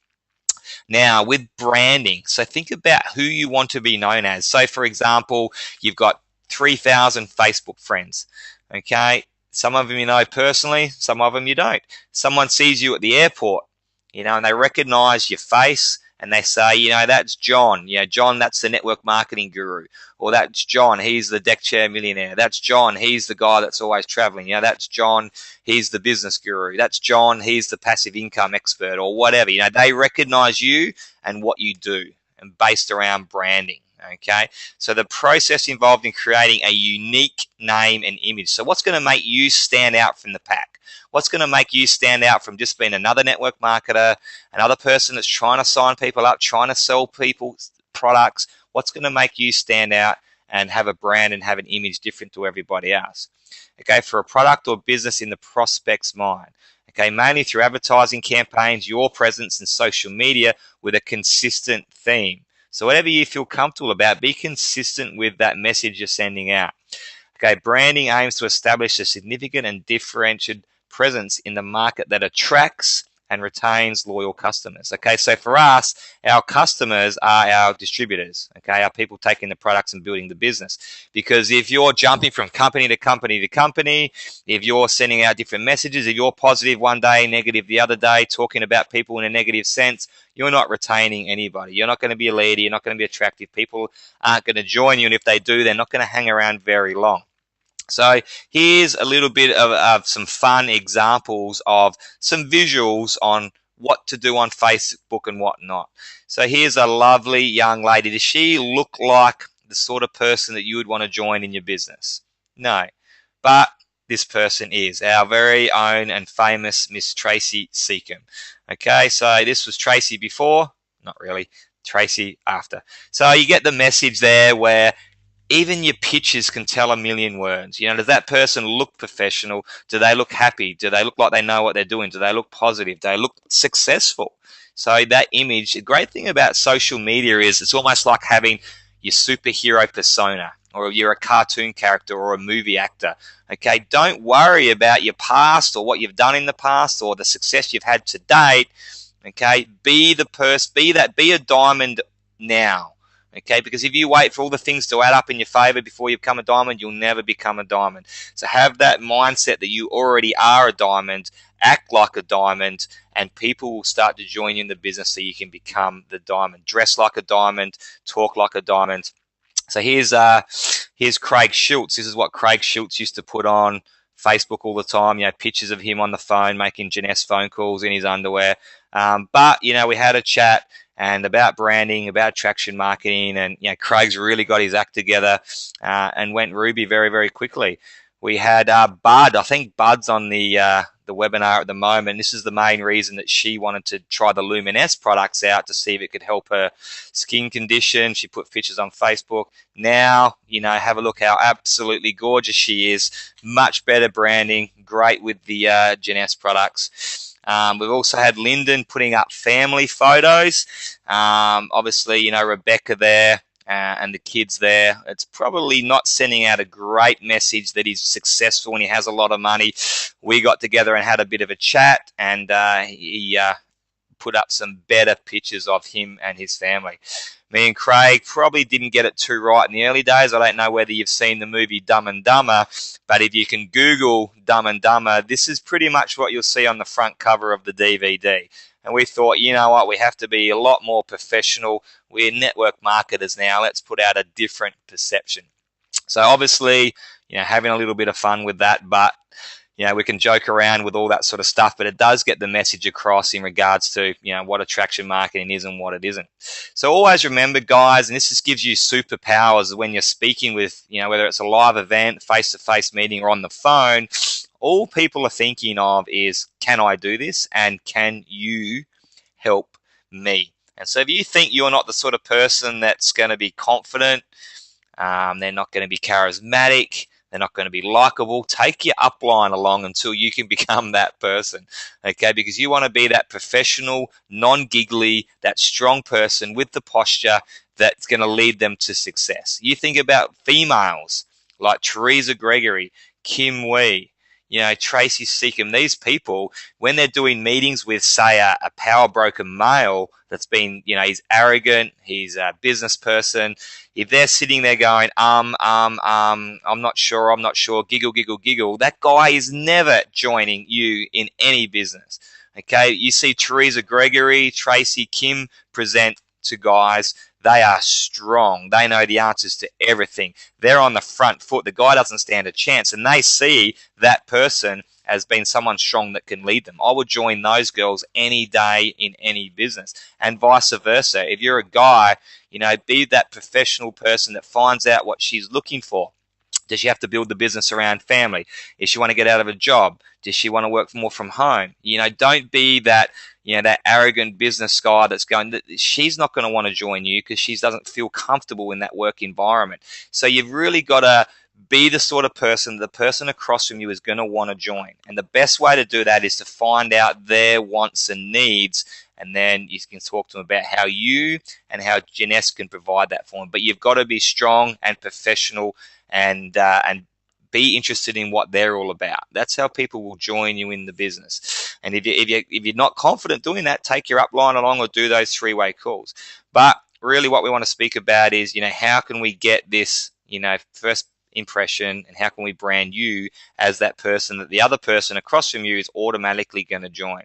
Now, with branding, so think about who you want to be known as. So, for example, you've got 3,000 Facebook friends. Okay, some of them you know personally, some of them you don't. Someone sees you at the airport, you know, and they recognize your face, and they say, "You know, that's John. You know, John, that's the network marketing guru." Or, "That's John, he's the deck chair millionaire. That's John, he's the guy that's always traveling. You know, that's John, he's the business guru. That's John, he's the passive income expert," or whatever. You know, they recognize you and what you do, and based around branding. Okay, so the process involved in creating a unique name and image. So what's going to make you stand out from the pack? What's going to make you stand out from just being another network marketer, another person that's trying to sign people up, trying to sell people products? What's going to make you stand out and have a brand and have an image different to everybody else? Okay, for a product or business in the prospect's mind. Okay, mainly through advertising campaigns, your presence in social media with a consistent theme. So whatever you feel comfortable about, be consistent with that message you're sending out. Okay, branding aims to establish a significant and differentiated presence in the market that attracts and retains loyal customers. Okay, so for us, our customers are our distributors. Okay, our people taking the products and building the business. Because if you're jumping from company to company to company, if you're sending out different messages, if you're positive one day, negative the other day, talking about people in a negative sense, you're not retaining anybody. You're not going to be a leader. You're not going to be attractive. People aren't going to join you, and if they do, they're not going to hang around very long. So here's a little bit of some fun examples of some visuals on what to do on Facebook and what not. So here's a lovely young lady. Does she look like the sort of person that you would want to join in your business? No, but this person is our very own and famous Miss Tracy Seacombe. Okay, so this was Tracy before, not really, Tracy after. So you get the message there where even your pictures can tell a million words. You know, does that person look professional? Do they look happy? Do they look like they know what they're doing? Do they look positive? Do they look successful? So that image, the great thing about social media is it's almost like having your superhero persona, or you're a cartoon character or a movie actor. Okay, don't worry about your past or what you've done in the past or the success you've had to date. Okay, be the person, be a diamond now. Okay, because if you wait for all the things to add up in your favor before you become a diamond, you'll never become a diamond. So have that mindset that you already are a diamond, act like a diamond, and people will start to join you in the business so you can become the diamond. Dress like a diamond, talk like a diamond. So here's Craig Schultz. This is what Craig Schultz used to put on Facebook all the time. You know, pictures of him on the phone making Jeunesse phone calls in his underwear. But you know, we had a chat, and about branding, about attraction marketing. And Craig's really got his act together and went Ruby very, very quickly. We had Bud. I think Bud's on the webinar at the moment. This is the main reason that she wanted to try the Luminesse products out to see if it could help her skin condition. She put pictures on Facebook. Now, have a look how absolutely gorgeous she is. Much better branding. Great with the Jeunesse products. We've also had Lyndon putting up family photos. Obviously, Rebecca there. And the kids there. It's probably not sending out a great message that he's successful and he has a lot of money. We got together and had a bit of a chat, and he put up some better pictures of him and his family. Me and Craig probably didn't get it too right in the early days. I don't know whether you've seen the movie Dumb and Dumber, but if you can Google Dumb and Dumber, this is pretty much what you'll see on the front cover of the DVD. And we thought, you know what, we have to be a lot more professional. We're network marketers now. Let's put out a different perception. So obviously, having a little bit of fun with that, but we can joke around with all that sort of stuff, but it does get the message across in regards to, what attraction marketing is and what it isn't. So always remember, guys, and this just gives you superpowers when you're speaking with, whether it's a live event, face-to-face meeting, or on the phone, all people are thinking of is, can I do this? And can you help me? And so if you think you're not the sort of person that's going to be confident, they're not going to be charismatic, they're not going to be likable, take your upline along until you can become that person, okay? Because you want to be that professional, non-giggly, that strong person with the posture that's going to lead them to success. You think about females like Teresa Gregory, Kim Wee, Tracy Seacom. These people, when they're doing meetings with, say, a power broker male that's been, he's arrogant, he's a business person, if they're sitting there going, I'm not sure, giggle, giggle, giggle, that guy is never joining you in any business. Okay, you see Teresa Gregory, Tracy, Kim present to guys. They are strong. They know the answers to everything. They're on the front foot. The guy doesn't stand a chance, and they see that person as being someone strong that can lead them. I would join those girls any day in any business, and vice versa. If you're a guy, be that professional person that finds out what she's looking for. Does she have to build the business around family? Does she want to get out of a job? Does she want to work more from home? Don't be that, that arrogant business guy that's going, she's not going to want to join you because she doesn't feel comfortable in that work environment. So you've really got to be the sort of person the person across from you is going to want to join. And the best way to do that is to find out their wants and needs, and then you can talk to them about how you and how Jeunesse can provide that for them. But you've got to be strong and professional and be interested in what they're all about. That's how people will join you in the business. And if you're not confident doing that, take your upline along or do those three-way calls. But really what we want to speak about is, how can we get this, first impression, and how can we brand you as that person that the other person across from you is automatically going to join.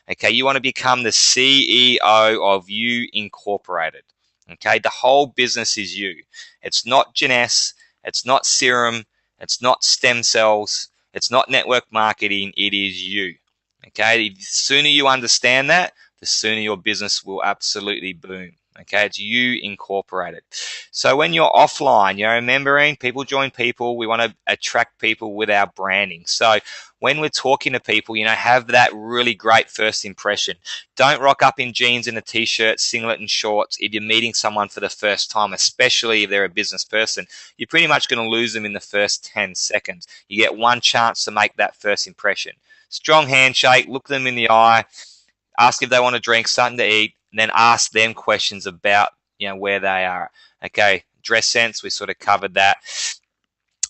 Okay, you want to become the CEO of You Incorporated. Okay, the whole business is you. It's not Jeunesse, it's not serum, it's not stem cells, it's not network marketing, it is you. Okay, the sooner you understand that, the sooner your business will absolutely boom. Okay, it's You Incorporated. So when you're offline, you're remembering people join people. We want to attract people with our branding. So when we're talking to people, have that really great first impression. Don't rock up in jeans and a t-shirt, singlet and shorts if you're meeting someone for the first time, especially if they're a business person. You're pretty much going to lose them in the first 10 seconds. You get one chance to make that first impression. Strong handshake, look them in the eye, ask if they want a drink, something to eat, and then ask them questions about where they are. Okay, dress sense, we sort of covered that.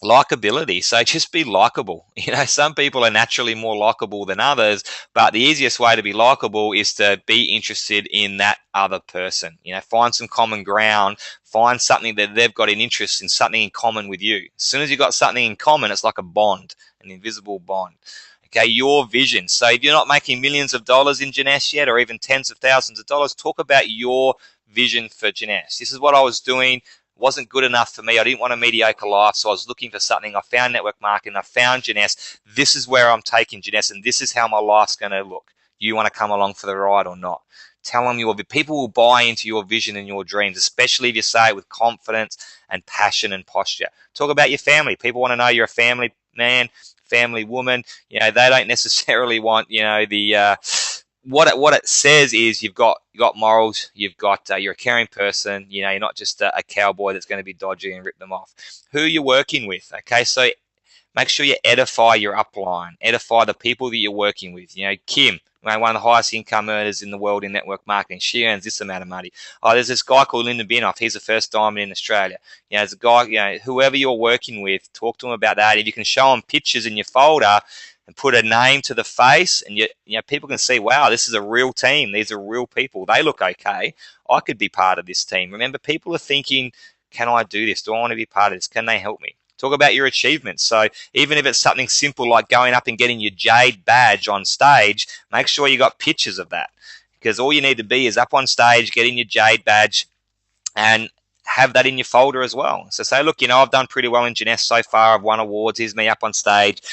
Likability, so just be likable. Some people are naturally more likable than others, but the easiest way to be likable is to be interested in that other person. Find some common ground, find something that they've got an interest in, something in common with you. As soon as you've got something in common, it's like a bond, an invisible bond. Okay, your vision. So if you're not making millions of dollars in Jeunesse yet, or even tens of thousands of dollars, talk about your vision for Jeunesse. This is what I was doing. Wasn't good enough for me. I didn't want a mediocre life, so I was looking for something. I found network marketing. I found Jeunesse. This is where I'm taking Jeunesse, and this is how my life's going to look. You want to come along for the ride or not? Tell them people will buy into your vision and your dreams, especially if you say it with confidence and passion and posture. Talk about your family. People want to know you're a family man, family woman. They don't necessarily want, the what it says is you've got morals, you're a caring person. You're not just a cowboy that's going to be dodgy and rip them off. Who you're working with, okay? So make sure you edify your upline, edify the people that you're working with. Kim, one of the highest income earners in the world in network marketing. She earns this amount of money. Oh, there's this guy called Lyndon Binoff. He's the first diamond in Australia. There's a guy, whoever you're working with, talk to them about that. If you can show them pictures in your folder and put a name to the face, and people can see, wow, this is a real team. These are real people. They look okay. I could be part of this team. Remember, people are thinking, can I do this? Do I want to be part of this? Can they help me? Talk about your achievements. So even if it's something simple like going up and getting your Jade badge on stage, make sure you got pictures of that, because all you need to be is up on stage, getting your Jade badge, and have that in your folder as well. So say, look, I've done pretty well in Jeunesse so far. I've won awards. Here's me up on stage,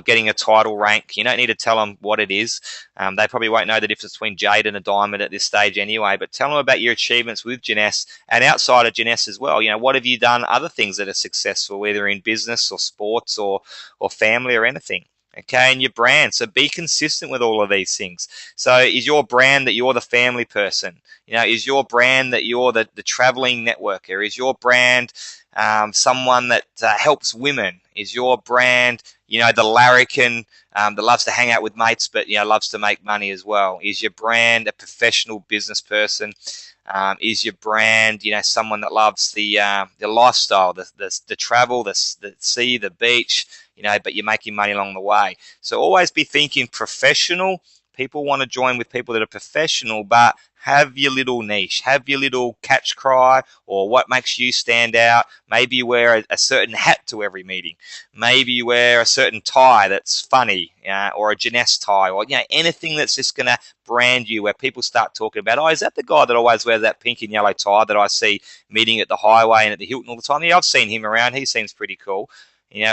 getting a title rank. You don't need to tell them what it is. They probably won't know the difference between Jade and a diamond at this stage anyway, but tell them about your achievements with Jeunesse and outside of Jeunesse as well. What have you done, other things that are successful, either in business or sports or family or anything. Okay, and your brand. So be consistent with all of these things. So is your brand that you're the family person? Is your brand that you're the traveling networker? Is your brand someone that helps women? Is your brand, the larrikin that loves to hang out with mates but loves to make money as well? Is your brand a professional business person? Is your brand, someone that loves the lifestyle, the travel, the sea, the beach, but you're making money along the way? So always be thinking professional. People want to join with people that are professional, but have your little niche, have your little catch cry, or what makes you stand out. Maybe you wear a certain hat to every meeting. Maybe you wear a certain tie that's funny, or a Jeunesse tie, or anything that's just going to brand you, where people start talking about, oh, is that the guy that always wears that pink and yellow tie that I see meeting at the Highway and at the Hilton all the time? Yeah, I've seen him around. He seems pretty cool.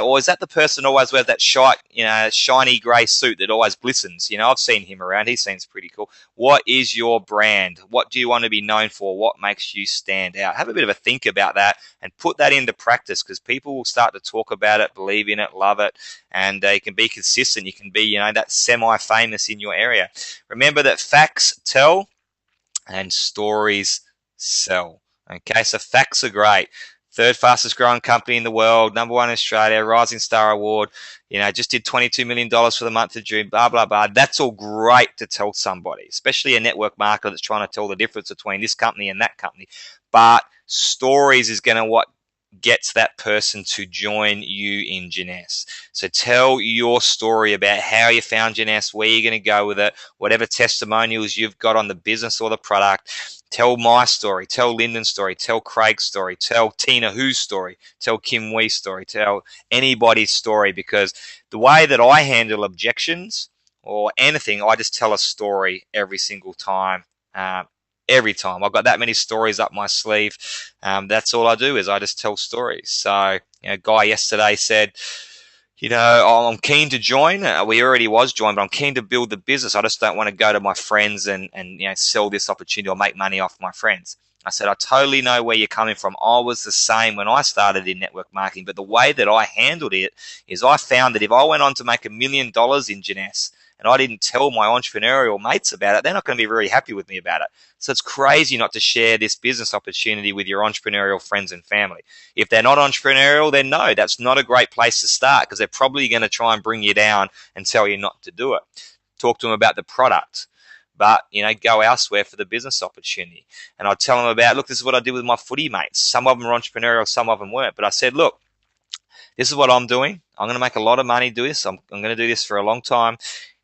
Or is that the person that always wears that shiny grey suit that always glistens? I've seen him around. He seems pretty cool. What is your brand? What do you want to be known for? What makes you stand out? Have a bit of a think about that and put that into practice, because people will start to talk about it, believe in it, love it, and you can be consistent. You can be, that semi-famous in your area. Remember that facts tell and stories sell. Okay, so facts are great. Third fastest growing company in the world, number one in Australia, Rising Star Award, just did $22 million for the month of June, blah, blah, blah. That's all great to tell somebody, especially a network marketer that's trying to tell the difference between this company and that company. But stories is going to what gets that person to join you in Jeunesse. So tell your story about how you found Jeunesse, where you're going to go with it, whatever testimonials you've got on the business or the product. Tell my story, tell Lyndon's story, tell Craig's story, tell Tina Hu's story, tell Kim Wee's story, tell anybody's story, because the way that I handle objections or anything, I just tell a story every single time. Every time. I've got that many stories up my sleeve. That's all I do, is I just tell stories. So, a guy yesterday said, I'm keen to join. We already was joined, but I'm keen to build the business. I just don't want to go to my friends and sell this opportunity or make money off my friends. I said, I totally know where you're coming from. I was the same when I started in network marketing, but the way that I handled it is I found that if I went on to make $1 million in Jeunesse and I didn't tell my entrepreneurial mates about it, they're not going to be very happy with me about it. So it's crazy not to share this business opportunity with your entrepreneurial friends and family. If they're not entrepreneurial, then no, that's not a great place to start, because they're probably going to try and bring you down and tell you not to do it. Talk to them about the product, but go elsewhere for the business opportunity. And I'd tell them about, look, this is what I did with my footy mates. Some of them were entrepreneurial, some of them weren't. But I said, look, this is what I'm doing. I'm going to make a lot of money doing this. I'm going to do this for a long time.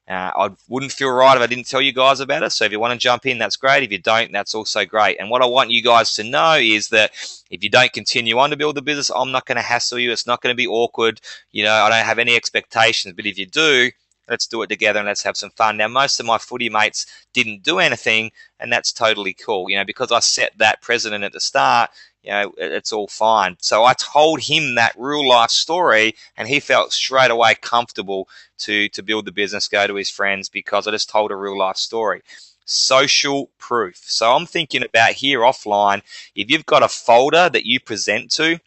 I wouldn't feel right if I didn't tell you guys about it. So if you want to jump in, that's great. If you don't, that's also great. And what I want you guys to know is that if you don't continue on to build the business, I'm not going to hassle you. It's not going to be awkward. I don't have any expectations. But if you do, let's do it together and let's have some fun. Now, most of my footy mates didn't do anything, and that's totally cool. Because I set that precedent at the start, it's all fine. So I told him that real life story, and he felt straight away comfortable to build the business, go to his friends, because I just told a real life story. social proof. So I'm thinking about here offline, if you've got a folder that you present to,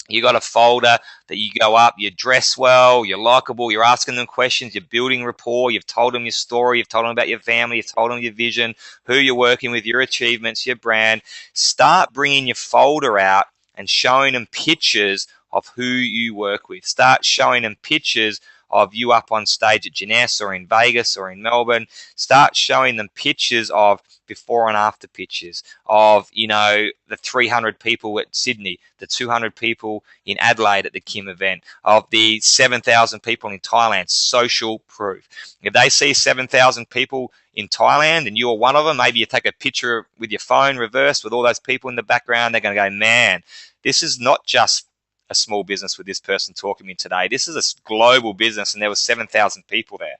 you got a folder that you go up, you dress well, you're likable, you're asking them questions, you're building rapport, you've told them your story, you've told them about your family, you've told them your vision, who you're working with, your achievements, your brand. Start bringing your folder out and showing them pictures of who you work with. Start showing them pictures of you up on stage at Jeunesse or in Vegas or in Melbourne. Start showing them pictures of before and after pictures of, the 300 people at Sydney, the 200 people in Adelaide at the Kim event, of the 7,000 people in Thailand. Social proof. If they see 7,000 people in Thailand and you're one of them, maybe you take a picture with your phone reversed with all those people in the background, they're going to go, man, this is not just a small business with this person talking to me today. This is a global business, and there were 7,000 people there.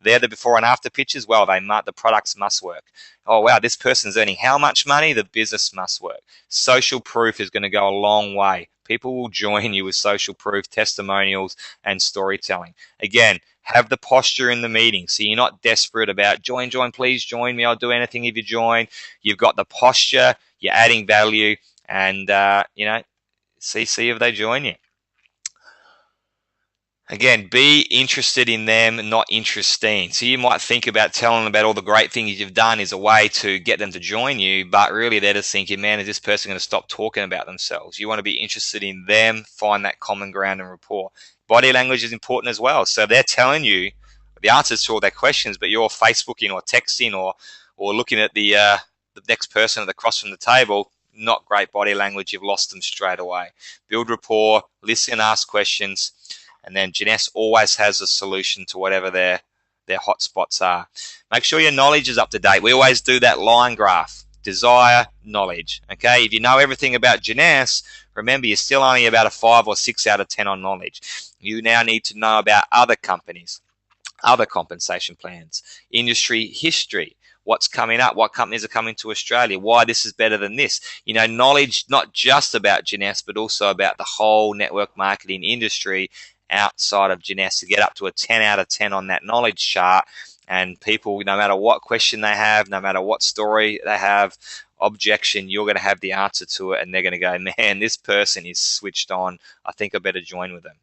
They're the before and after pictures. Well, the products must work. Oh, wow, this person's earning how much money? The business must work. Social proof is going to go a long way. People will join you with social proof, testimonials, and storytelling. Again, have the posture in the meeting. So you're not desperate about join, please join me. I'll do anything if you join. You've got the posture. You're adding value, and see if they join you. Again, be interested in them, not interesting. So you might think about telling them about all the great things you've done is a way to get them to join you, but really they're just thinking, man, is this person going to stop talking about themselves? You want to be interested in them, find that common ground and rapport. Body language is important as well. So they're telling you the answers to all their questions, but you're Facebooking or texting or looking at the next person across from the table. Not great body language. You've lost them straight away. Build rapport, listen, ask questions. And then Jeunesse always has a solution to whatever their hotspots are. Make sure your knowledge is up to date. We always do that line graph. Desire, knowledge. Okay, if you know everything about Jeunesse, remember you're still only about a 5 or 6 out of 10 on knowledge. You now need to know about other companies, other compensation plans, industry history, what's coming up, what companies are coming to Australia, why this is better than this. Knowledge not just about Jeunesse, but also about the whole network marketing industry outside of Jeunesse, to get up to a 10 out of 10 on that knowledge chart. And people, no matter what question they have, no matter what story they have, objection, you're going to have the answer to it, and they're going to go, man, this person is switched on. I think I better join with them.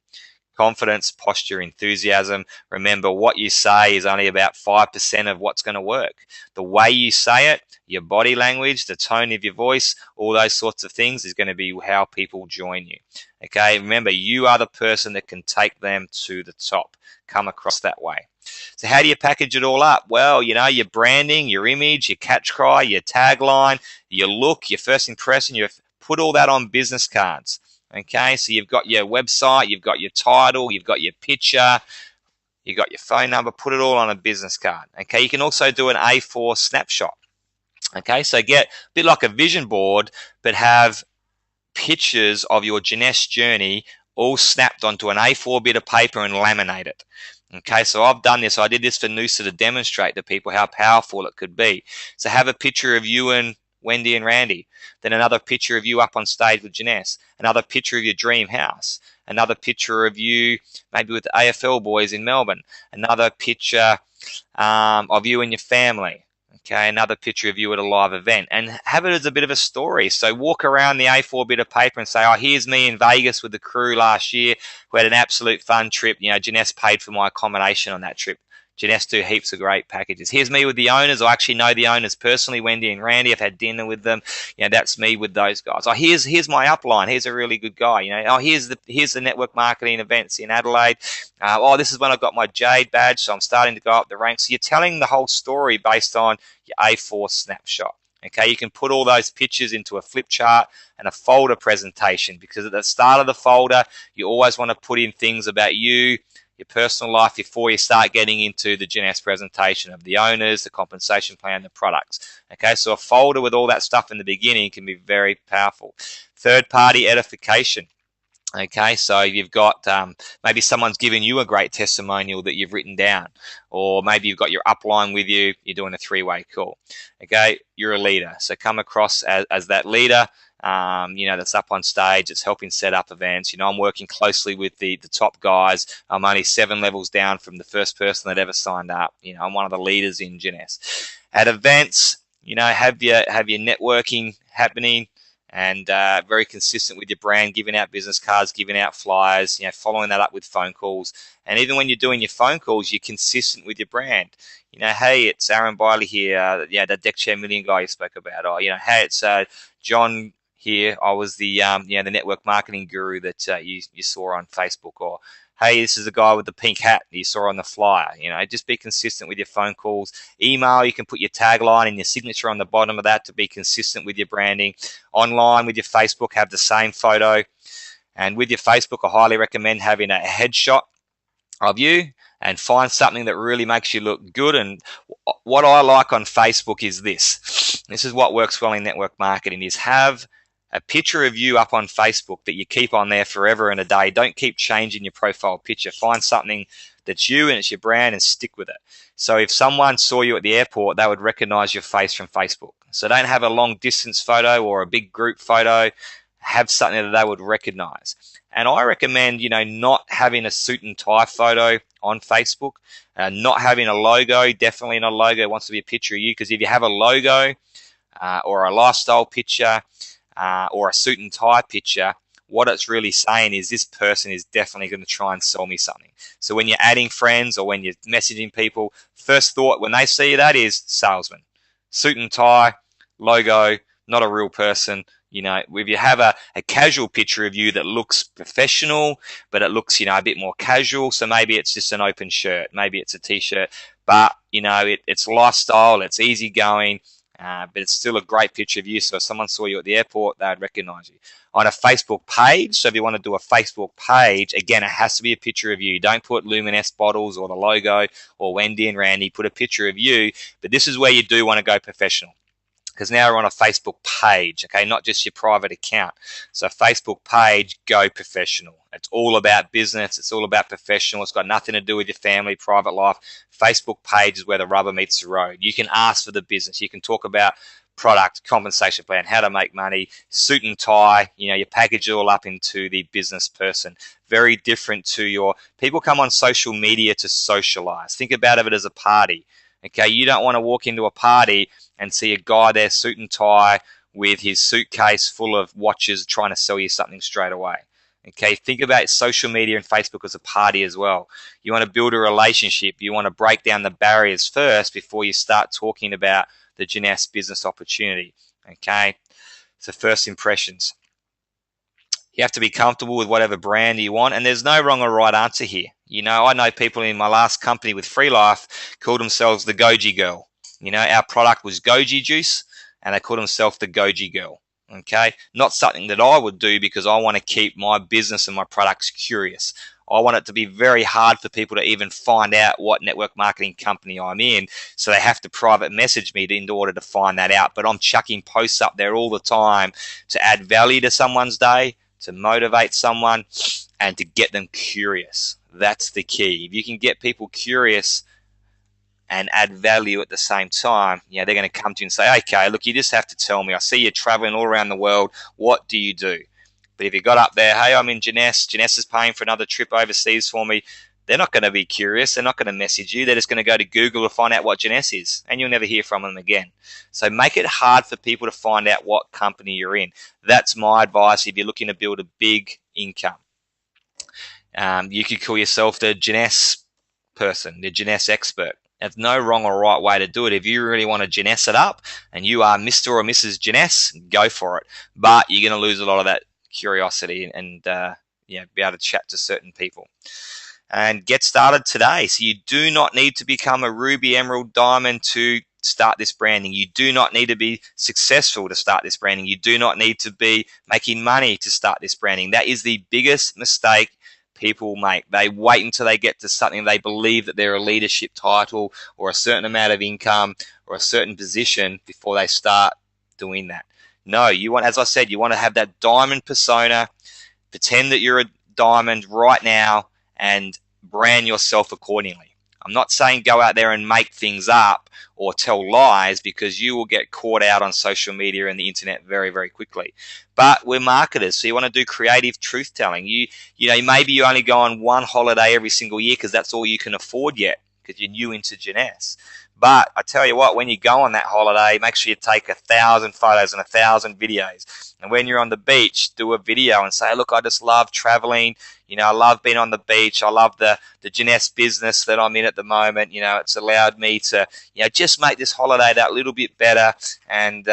Confidence, posture, enthusiasm. Remember, what you say is only about 5% of what's going to work. The way you say it, your body language, the tone of your voice, all those sorts of things is going to be how people join you. Okay, remember, you are the person that can take them to the top. Come across that way. So how do you package it all up? Well, your branding, your image, your catch cry, your tagline, your look, your first impression, you've put all that on business cards. Okay, so you've got your website, you've got your title, you've got your picture, you've got your phone number, put it all on a business card. Okay, you can also do an A4 snapshot. Okay, so get a bit like a vision board, but have pictures of your Jeunesse journey all snapped onto an A4 bit of paper and laminate it. Okay, so I've done this. I did this for Noosa to demonstrate to people how powerful it could be. So have a picture of you and Wendy and Randy, then another picture of you up on stage with Jeunesse, another picture of your dream house, another picture of you maybe with the AFL boys in Melbourne, another picture of you and your family. Okay, another picture of you at a live event, and have it as a bit of a story. So walk around the A4 bit of paper and say, oh, here's me in Vegas with the crew last year. We had an absolute fun trip. Jeunesse paid for my accommodation on that trip. Jeunesse do heaps of great packages. Here's me with the owners. I actually know the owners personally, Wendy and Randy. I've had dinner with them. That's me with those guys. Oh, here's my upline. Here's a really good guy. Oh, here's the network marketing events in Adelaide. Oh, this is when I got my Jade badge, so I'm starting to go up the ranks. So you're telling the whole story based on your A4 snapshot. Okay, you can put all those pictures into a flip chart and a folder presentation, because at the start of the folder, you always want to put in things about you, your personal life, before you start getting into the Jeunesse presentation of the owners, the compensation plan, the products. Okay, so a folder with all that stuff in the beginning can be very powerful. Third-party edification. Okay, so you've got maybe someone's given you a great testimonial that you've written down, or maybe you've got your upline with you, you're doing a three-way call. Okay, you're a leader, so come across as that leader, that's up on stage. It's helping set up events. I'm working closely with the top guys. I'm only 7 levels down from the first person that ever signed up. I'm one of the leaders in Jeunesse. At events, have your networking happening, and very consistent with your brand, giving out business cards, giving out flyers, following that up with phone calls. And even when you're doing your phone calls, you're consistent with your brand. Hey, it's Aaron Biley here, the deck chair million guy you spoke about. Or, hey, it's John here. I was the the network marketing guru that you saw on Facebook. Or, hey, this is the guy with the pink hat that you saw on the flyer. Just be consistent with your phone calls. Email, you can put your tagline and your signature on the bottom of that to be consistent with your branding. Online with your Facebook, have the same photo. And with your Facebook, I highly recommend having a headshot of you and find something that really makes you look good. And what I like on Facebook is this. This is what works well in network marketing, is have a picture of you up on Facebook that you keep on there forever and a day. Don't keep changing your profile picture. Find something that's you and it's your brand and stick with it. So if someone saw you at the airport, they would recognize your face from Facebook. So don't have a long distance photo or a big group photo. Have something that they would recognize. And I recommend, not having a suit and tie photo on Facebook, not having a logo. Definitely not a logo. It wants to be a picture of you, because if you have a logo or a lifestyle picture or a suit and tie picture, what it's really saying is this person is definitely going to try and sell me something. So when you're adding friends or when you're messaging people, first thought when they see that is salesman. Suit and tie, logo, not a real person. If you have a casual picture of you that looks professional, but it looks, a bit more casual, so maybe it's just an open shirt, maybe it's a t-shirt, but, it's lifestyle, it's easygoing, but it's still a great picture of you. So if someone saw you at the airport, they'd recognize you. On a Facebook page, so if you want to do a Facebook page, again, it has to be a picture of you. Don't put Luminous bottles or the logo or Wendy and Randy. Put a picture of you, but this is where you do want to go professional, because now we're on a Facebook page, okay, not just your private account. So Facebook page, go professional. It's all about business. It's all about professional. It's got nothing to do with your family, private life. Facebook page is where the rubber meets the road. You can ask for the business. You can talk about product, compensation plan, how to make money, suit and tie. You package it all up into the business person. Very different to your people come on social media to socialize. Think about it as a party. Okay, you don't want to walk into a party and see a guy there, suit and tie, with his suitcase full of watches trying to sell you something straight away. Okay, think about social media and Facebook as a party as well. You want to build a relationship. You want to break down the barriers first before you start talking about the Jeunesse business opportunity. Okay, so first impressions. You have to be comfortable with whatever brand you want, and there's no wrong or right answer here. I know people in my last company with Free Life called themselves the Goji Girl. Our product was Goji juice, and they called themselves the Goji Girl. Okay, not something that I would do, because I want to keep my business and my products curious. I want it to be very hard for people to even find out what network marketing company I'm in, so they have to private message me in order to find that out. But I'm chucking posts up there all the time to add value to someone's day, to motivate someone, and to get them curious. That's the key. If you can get people curious and add value at the same time, they're going to come to you and say, okay, look, you just have to tell me. I see you traveling all around the world. What do you do? But if you got up there, hey, I'm in Jeunesse. Jeunesse is paying for another trip overseas for me. They're not going to be curious. They're not going to message you. They're just going to go to Google to find out what Jeunesse is, and you'll never hear from them again. So make it hard for people to find out what company you're in. That's my advice if you're looking to build a big income. You could call yourself the Jeunesse person, the Jeunesse expert. There's no wrong or right way to do it. If you really want to Jeunesse it up and you are Mr. or Mrs. Jeunesse, go for it. But you're going to lose a lot of that curiosity and be able to chat to certain people. And get started today. So you do not need to become a ruby, emerald, diamond to start this branding. You do not need to be successful to start this branding. You do not need to be making money to start this branding. That is the biggest mistake people make. They wait until they get to something they believe that they're a leadership title or a certain amount of income or a certain position before they start doing that. No, you want, as I said, you want to have that diamond persona. Pretend that you're a diamond right now and brand yourself accordingly. I'm not saying go out there and make things up or tell lies, because you will get caught out on social media and the internet very, very quickly. But we're marketers, so you want to do creative truth telling. You know, maybe you only go on one holiday every single year because that's all you can afford yet, because you're new into Jeunesse. But I tell you what, when you go on that holiday, make sure you take 1,000 photos and 1,000 videos. And when you're on the beach, do a video and say, look, I just love traveling. You know, I love being on the beach. I love the Jeunesse business that I'm in at the moment. You know, it's allowed me to, you know, just make this holiday that little bit better. And,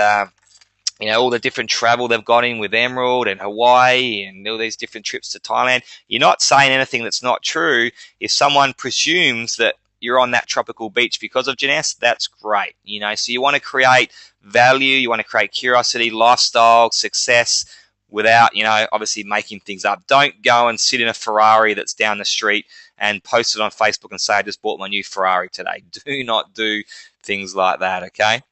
you know, all the different travel they've got in with Emerald and Hawaii and all these different trips to Thailand. You're not saying anything that's not true. If someone presumes that you're on that tropical beach because of Jeunesse, that's great. You know, so you want to create value, you want to create curiosity, lifestyle, success, without, you know, obviously making things up. Don't go and sit in a Ferrari that's down the street and post it on Facebook and say, I just bought my new Ferrari today. Do not do things like that, okay?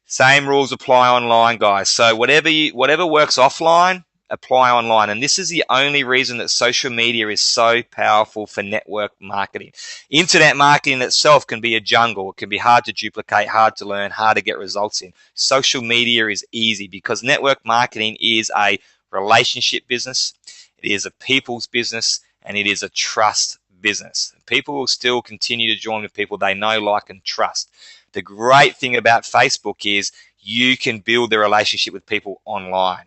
Same rules apply online, guys. So whatever works offline, apply online. And this is the only reason that social media is so powerful for network marketing. Internet marketing itself can be a jungle. It can be hard to duplicate, hard to learn, hard to get results in. Social media is easy because network marketing is a relationship business, it is a people's business, and it is a trust business. People will still continue to join with people they know, like, and trust. The great thing about Facebook is you can build the relationship with people online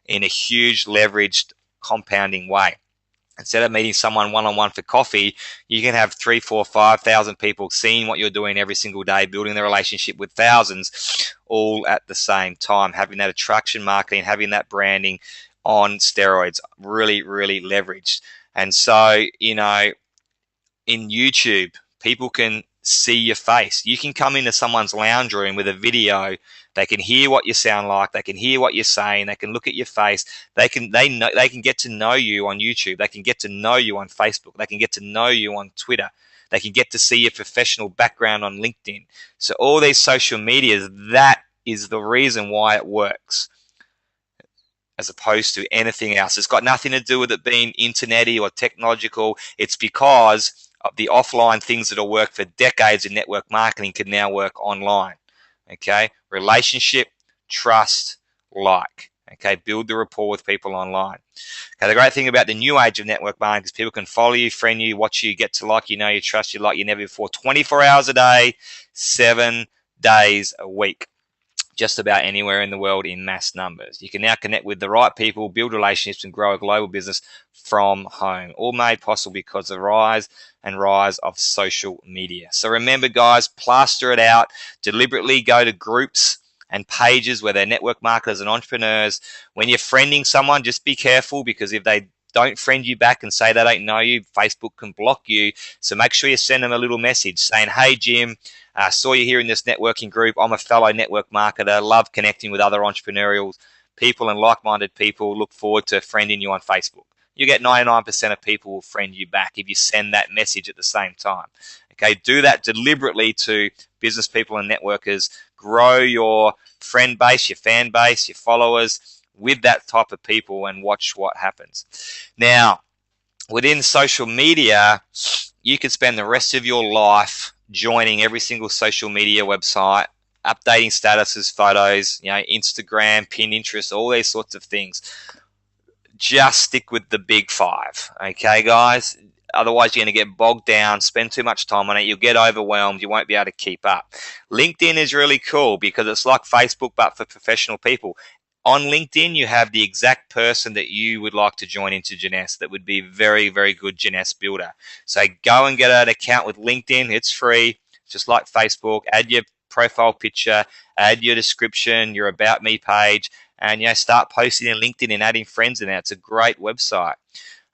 in a huge leveraged compounding way. Instead of meeting someone one-on-one for coffee, you can have 3, 4, 5,000 people seeing what you're doing every single day, building the relationship with thousands all at the same time, having that attraction marketing, having that branding on steroids, really, really leveraged. And so, you know, in YouTube, people can see your face. You can come into someone's lounge room with a video. They can hear what you sound like. They can hear what you're saying. They can look at your face. They can get to know you on YouTube. They can get to know you on Facebook. They can get to know you on Twitter. They can get to see your professional background on LinkedIn. So all these social medias, that is the reason why it works, as opposed to anything else. It's got nothing to do with it being internety or technological. It's because of the offline things that'll work for decades in network marketing can now work online. Okay, relationship, trust, like. Okay, build the rapport with people online. Okay, the great thing about the new age of network marketing is people can follow you, friend you, watch you, get to like you, know you, trust you like you never before, 24 hours a day, 7 days a week. Just about anywhere in the world in mass numbers. You can now connect with the right people, build relationships, and grow a global business from home. All made possible because of the rise of social media. So remember, guys, plaster it out. Deliberately go to groups and pages where they're network marketers and entrepreneurs. When you're friending someone, just be careful, because if they don't friend you back and say they don't know you, Facebook can block you. So make sure you send them a little message saying, hey, Jim, saw you here in this networking group. I'm a fellow network marketer. Love connecting with other entrepreneurial people and like-minded people. Look forward to friending you on Facebook. You get 99% of people will friend you back if you send that message at the same time. Okay, do that deliberately to business people and networkers. Grow your friend base, your fan base, your followers with that type of people, and watch what happens. Now, within social media, you could spend the rest of your life joining every single social media website, updating statuses, photos, you know, Instagram, Pinterest, all these sorts of things. Just stick with the big 5, okay, guys? Otherwise, you're going to get bogged down, spend too much time on it. You'll get overwhelmed. You won't be able to keep up. LinkedIn is really cool because it's like Facebook, but for professional people. On LinkedIn, you have the exact person that you would like to join into Jeunesse that would be very, very good Jeunesse builder. So go and get an account with LinkedIn. It's free, just like Facebook. Add your profile picture, add your description, your About Me page, and, you know, start posting in LinkedIn and adding friends in there. It's a great website.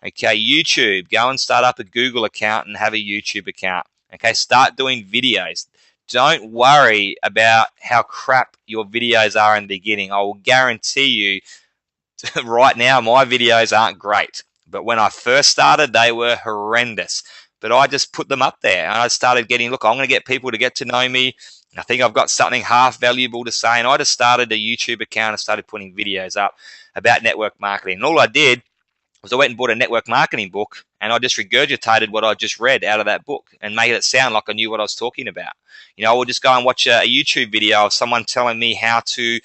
Okay, YouTube. Go and start up a Google account and have a YouTube account. Okay, start doing videos. Don't worry about how crap your videos are in the beginning. I will guarantee you right now my videos aren't great. But when I first started, they were horrendous. But I just put them up there, and I started getting, look, I'm going to get people to get to know me. I think I've got something half valuable to say. And I just started a YouTube account and started putting videos up about network marketing. And all I did was I went and bought a network marketing book, and I just regurgitated what I just read out of that book and made it sound like I knew what I was talking about. I would just go and watch a YouTube video of someone telling me how to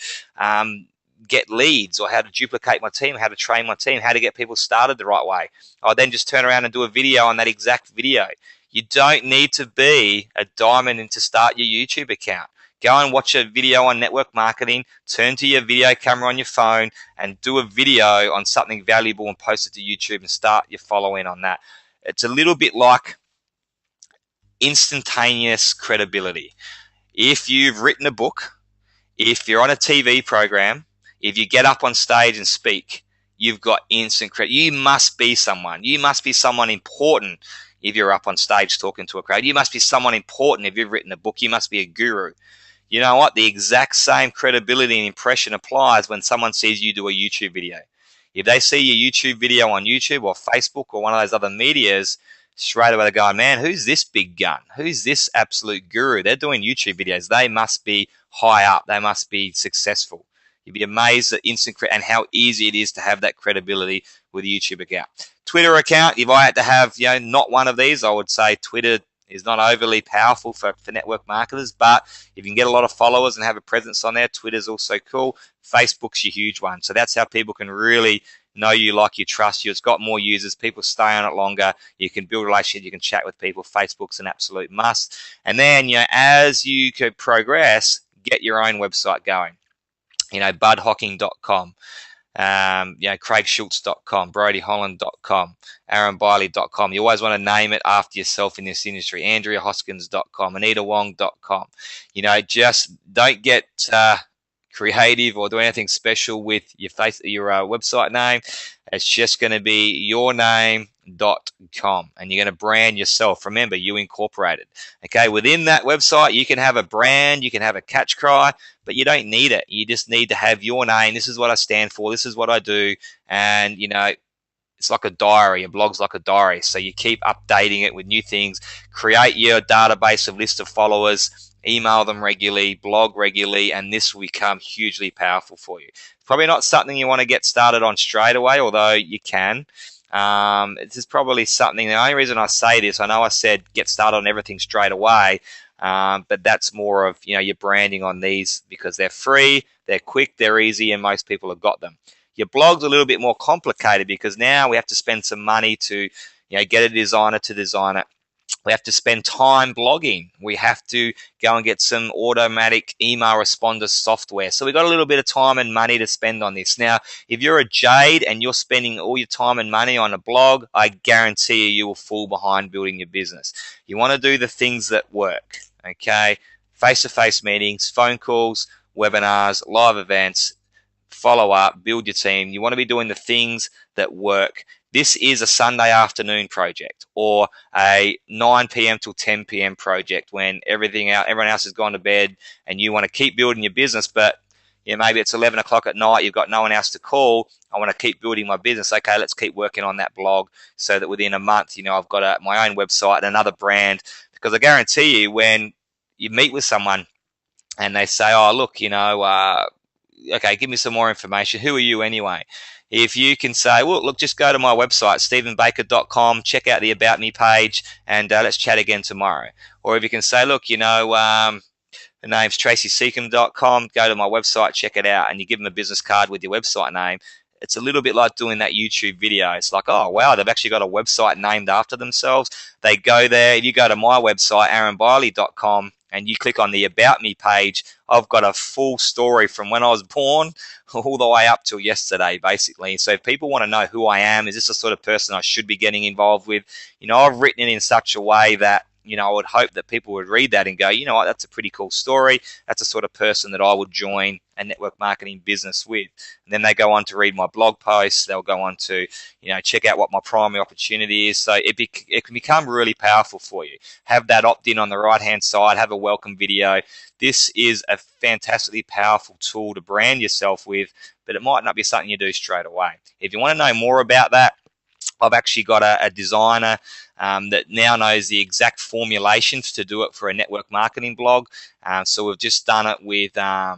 get leads, or how to duplicate my team, how to train my team, how to get people started the right way. I'll then just turn around and do a video on that exact video. You don't need to be a diamond to start your YouTube account. Go and watch a video on network marketing, turn to your video camera on your phone and do a video on something valuable and post it to YouTube and start your following on that. It's a little bit like instantaneous credibility. If you've written a book, if you're on a TV program, if you get up on stage and speak, you've got instant credit. You must be someone. You must be someone important if you're up on stage talking to a crowd. You must be someone important if you've written a book. You must be a guru. You know what? The exact same credibility and impression applies when someone sees you do a YouTube video. If they see your YouTube video on YouTube or Facebook or one of those other medias, straight away they're going, man, who's this big gun? Who's this absolute guru? They're doing YouTube videos. They must be high up. They must be successful. You'd be amazed at instant and how easy it is to have that credibility with a YouTube account. Twitter account, if I had to have not one of these, I would say Twitter is not overly powerful for network marketers, but if you can get a lot of followers and have a presence on there, Twitter's also cool. Facebook's your huge one. So that's how people can really know you, like you, trust you. It's got more users. People stay on it longer. You can build relationships. You can chat with people. Facebook's an absolute must. And then, as you could progress, get your own website going. budhocking.com. CraigSchultz.com, BrodyHolland.com, AaronBiley.com. You always want to name it after yourself in this industry. AndreaHoskins.com, AnitaWong.com. Just don't get creative or do anything special with your website name. It's just going to be yourname.com, and you're going to brand yourself. Remember, you incorporated. Okay, within that website, you can have a brand, you can have a catch cry, but you don't need it. You just need to have your name. This is what I stand for. This is what I do. And, it's like a diary. A blog's like a diary. So you keep updating it with new things. Create your database of list of followers. Email them regularly, blog regularly, and this will become hugely powerful for you. Probably not something you want to get started on straight away, although you can. This is probably something, the only reason I say this, I know I said get started on everything straight away, but that's more of, your branding on these because they're free, they're quick, they're easy, and most people have got them. Your blog's a little bit more complicated because now we have to spend some money to, get a designer to design it. We have to spend time blogging. We have to go and get some automatic email responder software. So we've got a little bit of time and money to spend on this. Now, if you're a jade and you're spending all your time and money on a blog, I guarantee you will fall behind building your business. You want to do the things that work, okay? Face-to-face meetings, phone calls, webinars, live events, follow up, build your team. You want to be doing the things that work. This is a Sunday afternoon project or a 9 p.m. till 10 p.m. project when everyone else has gone to bed and you want to keep building your business, but maybe it's 11 o'clock at night, you've got no one else to call. I want to keep building my business. Okay, let's keep working on that blog so that within a month, I've got my own website and another brand. Because I guarantee you, when you meet with someone and they say, oh, look, okay, give me some more information. Who are you anyway? If you can say, well, look, just go to my website, stephenbaker.com, check out the About Me page, and let's chat again tomorrow. Or if you can say, look, the name's tracyseacom.com, go to my website, check it out, and you give them a business card with your website name. It's a little bit like doing that YouTube video. It's like, oh, wow, they've actually got a website named after themselves. They go there. If you go to my website, aaronbiley.com, and you click on the About Me page, I've got a full story from when I was born all the way up till yesterday, basically. So if people want to know who I am, is this the sort of person I should be getting involved with? I've written it in such a way that, I would hope that people would read that and go, you know what, that's a pretty cool story. That's the sort of person that I would join a network marketing business with. And then they go on to read my blog posts. They'll go on to, check out what my primary opportunity is. So it can become really powerful for you. Have that opt-in on the right-hand side. Have a welcome video. This is a fantastically powerful tool to brand yourself with, but it might not be something you do straight away. If you want to know more about that, I've actually got a designer that now knows the exact formulations to do it for a network marketing blog. So we've just done it with a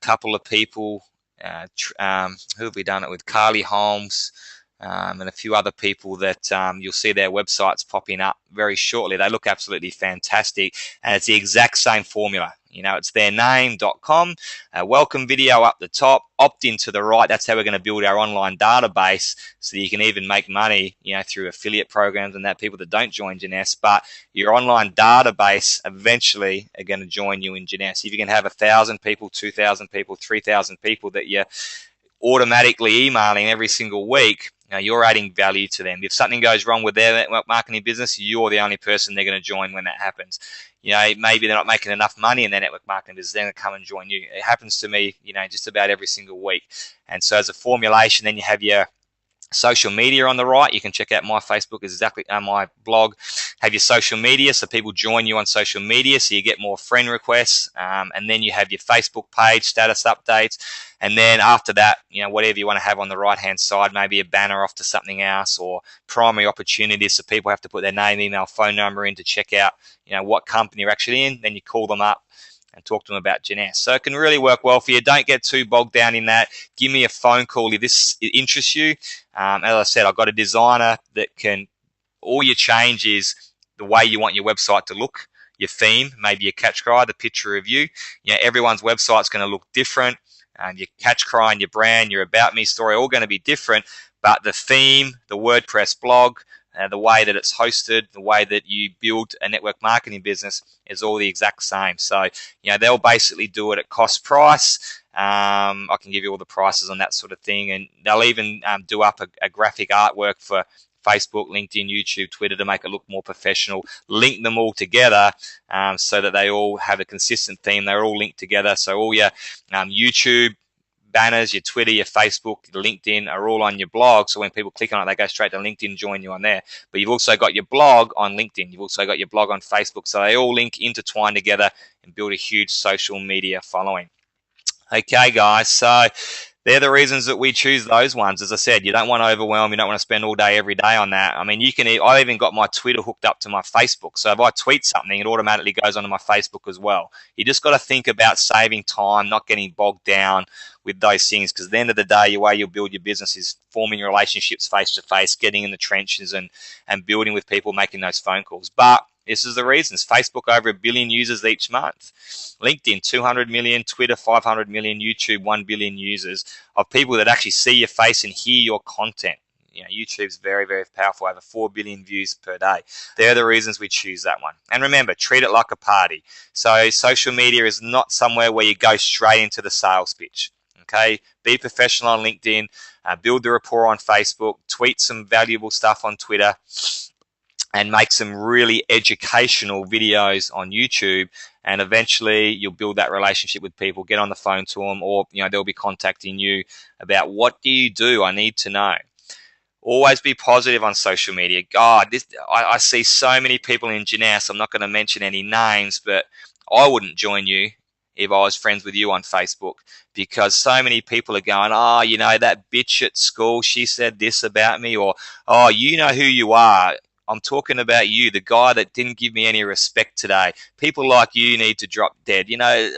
couple of people. Who have we done it with? Carly Holmes, and a few other people that you'll see their websites popping up very shortly. They look absolutely fantastic, and it's the exact same formula. It's their name.com, welcome video up the top, opt-in to the right. That's how we're going to build our online database so that you can even make money, through affiliate programs and that, people that don't join Jeunesse. But your online database eventually are going to join you in Jeunesse. If you can have 1,000 people, 2,000 people, 3,000 people that you're automatically emailing every single week, you're adding value to them. If something goes wrong with their network marketing business, you're the only person they're going to join when that happens. Maybe they're not making enough money in their network marketing business, they're going to come and join you. It happens to me, just about every single week. And so as a formulation, then you have your social media on the right. You can check out my Facebook, exactly my blog. Have your social media, so people join you on social media, so you get more friend requests. And then you have your Facebook page, status updates. And then after that, whatever you want to have on the right-hand side, maybe a banner off to something else, or primary opportunities, so people have to put their name, email, phone number in to check out, what company you're actually in. Then you call them up and talk to them about Jeunesse. So it can really work well for you. Don't get too bogged down in that. Give me a phone call if this interests you. As I said, I've got a designer that can, all you change is the way you want your website to look, your theme, maybe your catch cry, the picture of you. Everyone's website's going to look different. Your catch cry and your brand, your about me story, all going to be different. But the theme, the WordPress blog, the way that it's hosted, the way that you build a network marketing business is all the exact same. So, they'll basically do it at cost price. I can give you all the prices on that sort of thing. And they'll even do up a graphic artwork for Facebook, LinkedIn, YouTube, Twitter to make it look more professional. Link them all together so that they all have a consistent theme. They're all linked together. So all your YouTube banners, your Twitter, your Facebook, your LinkedIn are all on your blog. So when people click on it, they go straight to LinkedIn, join you on there. But you've also got your blog on LinkedIn. You've also got your blog on Facebook. So they all link, intertwine together, and build a huge social media following. Okay, guys. So they're the reasons that we choose those ones. As I said, you don't want to overwhelm. You don't want to spend all day, every day on that. I mean, I even got my Twitter hooked up to my Facebook. So if I tweet something, it automatically goes onto my Facebook as well. You just got to think about saving time, not getting bogged down with those things, because at the end of the day, the way you'll build your business is forming relationships face to face, getting in the trenches and building with people, making those phone calls. But this is the reasons. Facebook, over 1 billion users each month. LinkedIn, 200 million. Twitter, 500 million. YouTube, 1 billion users of people that actually see your face and hear your content. YouTube's very, very powerful, over 4 billion views per day. They're the reasons we choose that one. And remember, treat it like a party. So social media is not somewhere where you go straight into the sales pitch. Okay, be professional on LinkedIn, build the rapport on Facebook, tweet some valuable stuff on Twitter, and make some really educational videos on YouTube. And eventually you'll build that relationship with people, get on the phone to them, or they'll be contacting you about, what do you do? I need to know. Always be positive on social media. God, I see so many people in Jeunesse. I'm not going to mention any names, but I wouldn't join you if I was friends with you on Facebook, because so many people are going, that bitch at school, she said this about me, or, you know who you are. I'm talking about you, the guy that didn't give me any respect today. People like you need to drop dead.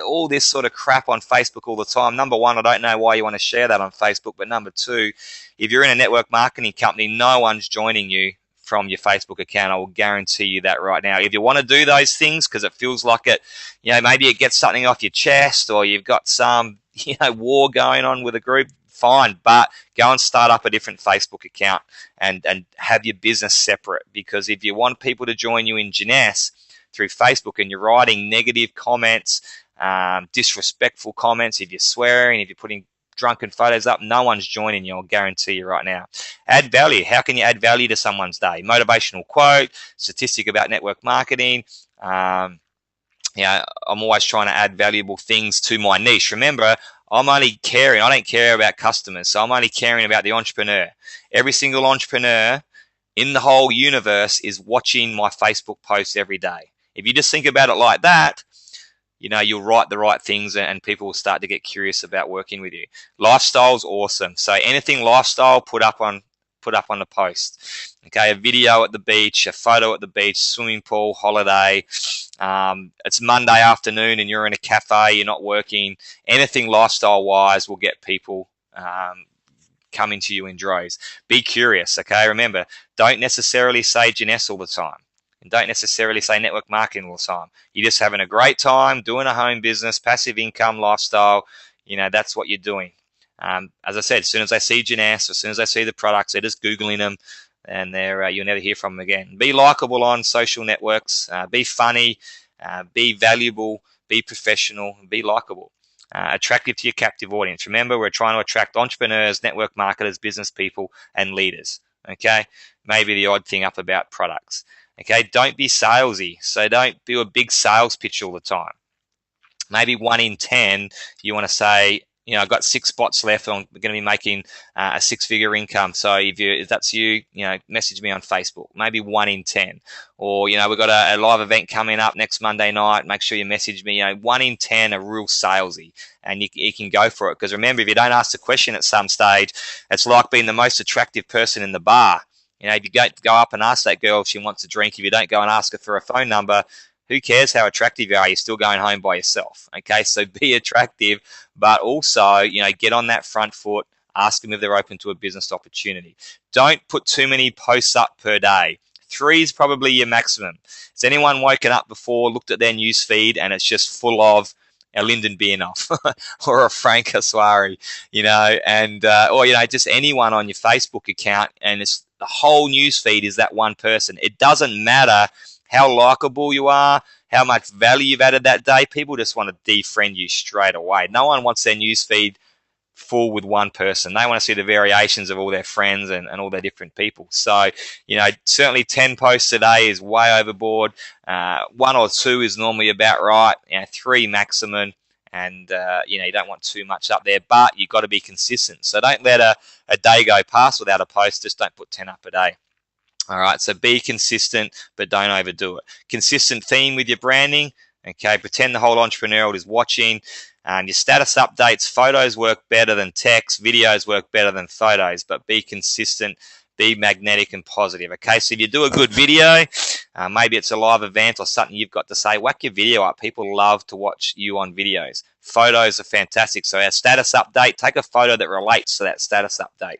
All this sort of crap on Facebook all the time. Number one, I don't know why you want to share that on Facebook. But number two, if you're in a network marketing company, no one's joining you from your Facebook account. I will guarantee you that right now. If you want to do those things because it feels like it, maybe it gets something off your chest, or you've got some, war going on with a group, fine, but go and start up a different Facebook account and have your business separate. Because if you want people to join you in Jeunesse through Facebook and you're writing negative comments, disrespectful comments, if you're swearing, if you're putting drunken photos up, no one's joining you, I'll guarantee you right now. Add value. How can you add value to someone's day? Motivational quote, statistic about network marketing. I'm always trying to add valuable things to my niche. Remember, I don't care about customers, so I'm only caring about the entrepreneur. Every single entrepreneur in the whole universe is watching my Facebook posts every day. If you just think about it like that, you'll write the right things and people will start to get curious about working with you. Lifestyle's awesome. So anything lifestyle, put up on the post. Okay, a video at the beach, a photo at the beach, swimming pool, holiday. It's Monday afternoon and you're in a cafe, you're not working. Anything lifestyle-wise will get people coming to you in droves. Be curious, okay? Remember, don't necessarily say Janess all the time. And don't necessarily say network marketing all the time. You're just having a great time doing a home business, passive income, lifestyle. That's what you're doing. As I said, as soon as they see Janess, as soon as they see the products, they're just Googling them, and you'll never hear from them again. Be likable on social networks. Be funny. Be valuable. Be professional. Be likable. Attractive to your captive audience. Remember, we're trying to attract entrepreneurs, network marketers, business people, and leaders. Okay? Maybe the odd thing up about products. Okay? Don't be salesy. So don't do a big sales pitch all the time. Maybe 1 in 10, you want to say, I've got 6 spots left. I'm going to be making a 6-figure income. So if that's you, message me on Facebook. Maybe 1 in 10. Or, we've got a live event coming up next Monday night. Make sure you message me. 1 in 10 are real salesy, and you can go for it. Because remember, if you don't ask the question at some stage, it's like being the most attractive person in the bar. If you go up and ask that girl if she wants a drink, if you don't go and ask her for a phone number, who cares how attractive you are? You're still going home by yourself. Okay, so be attractive, but also, get on that front foot. Ask them if they're open to a business opportunity. Don't put too many posts up per day. 3 is probably your maximum. Has anyone woken up before, looked at their news feed, and it's just full of a Lyndon Bienoff or a Frank Aswari, or just anyone on your Facebook account, and it's the whole news feed is that one person. It doesn't matter how likable you are, how much value you've added that day. People just want to defriend you straight away. No one wants their newsfeed full with one person. They want to see the variations of all their friends and all their different people. So, certainly 10 posts a day is way overboard. 1 or 2 is normally about right. 3 maximum. And, you don't want too much up there, but you've got to be consistent. So don't let a day go past without a post. Just don't put 10 up a day. All right, so be consistent, but don't overdo it. Consistent theme with your branding. Okay, pretend the whole entrepreneurial world is watching. Your status updates, photos work better than text, videos work better than photos, but be consistent, be magnetic and positive. Okay, so if you do a good video, maybe it's a live event or something you've got to say, whack your video up. People love to watch you on videos. Photos are fantastic. So our status update, take a photo that relates to that status update,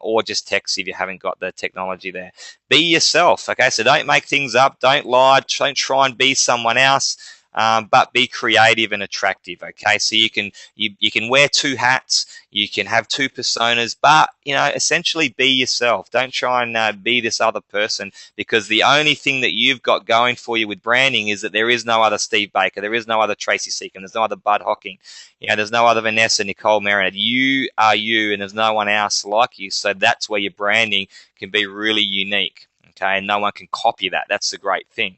or just text if you haven't got the technology there. Be yourself. Okay, so don't make things up. Don't lie. Don't try and be someone else. But be creative and attractive. Okay, so you can wear 2 hats, you can have 2 personas, but essentially be yourself. Don't try and be this other person, because the only thing that you've got going for you with branding is that there is no other Steve Baker, there is no other Tracy Seacon, there's no other Bud Hocking, there's no other Vanessa Nicole Marinette. You are you, and there's no one else like you. So that's where your branding can be really unique. Okay, and no one can copy that. That's the great thing.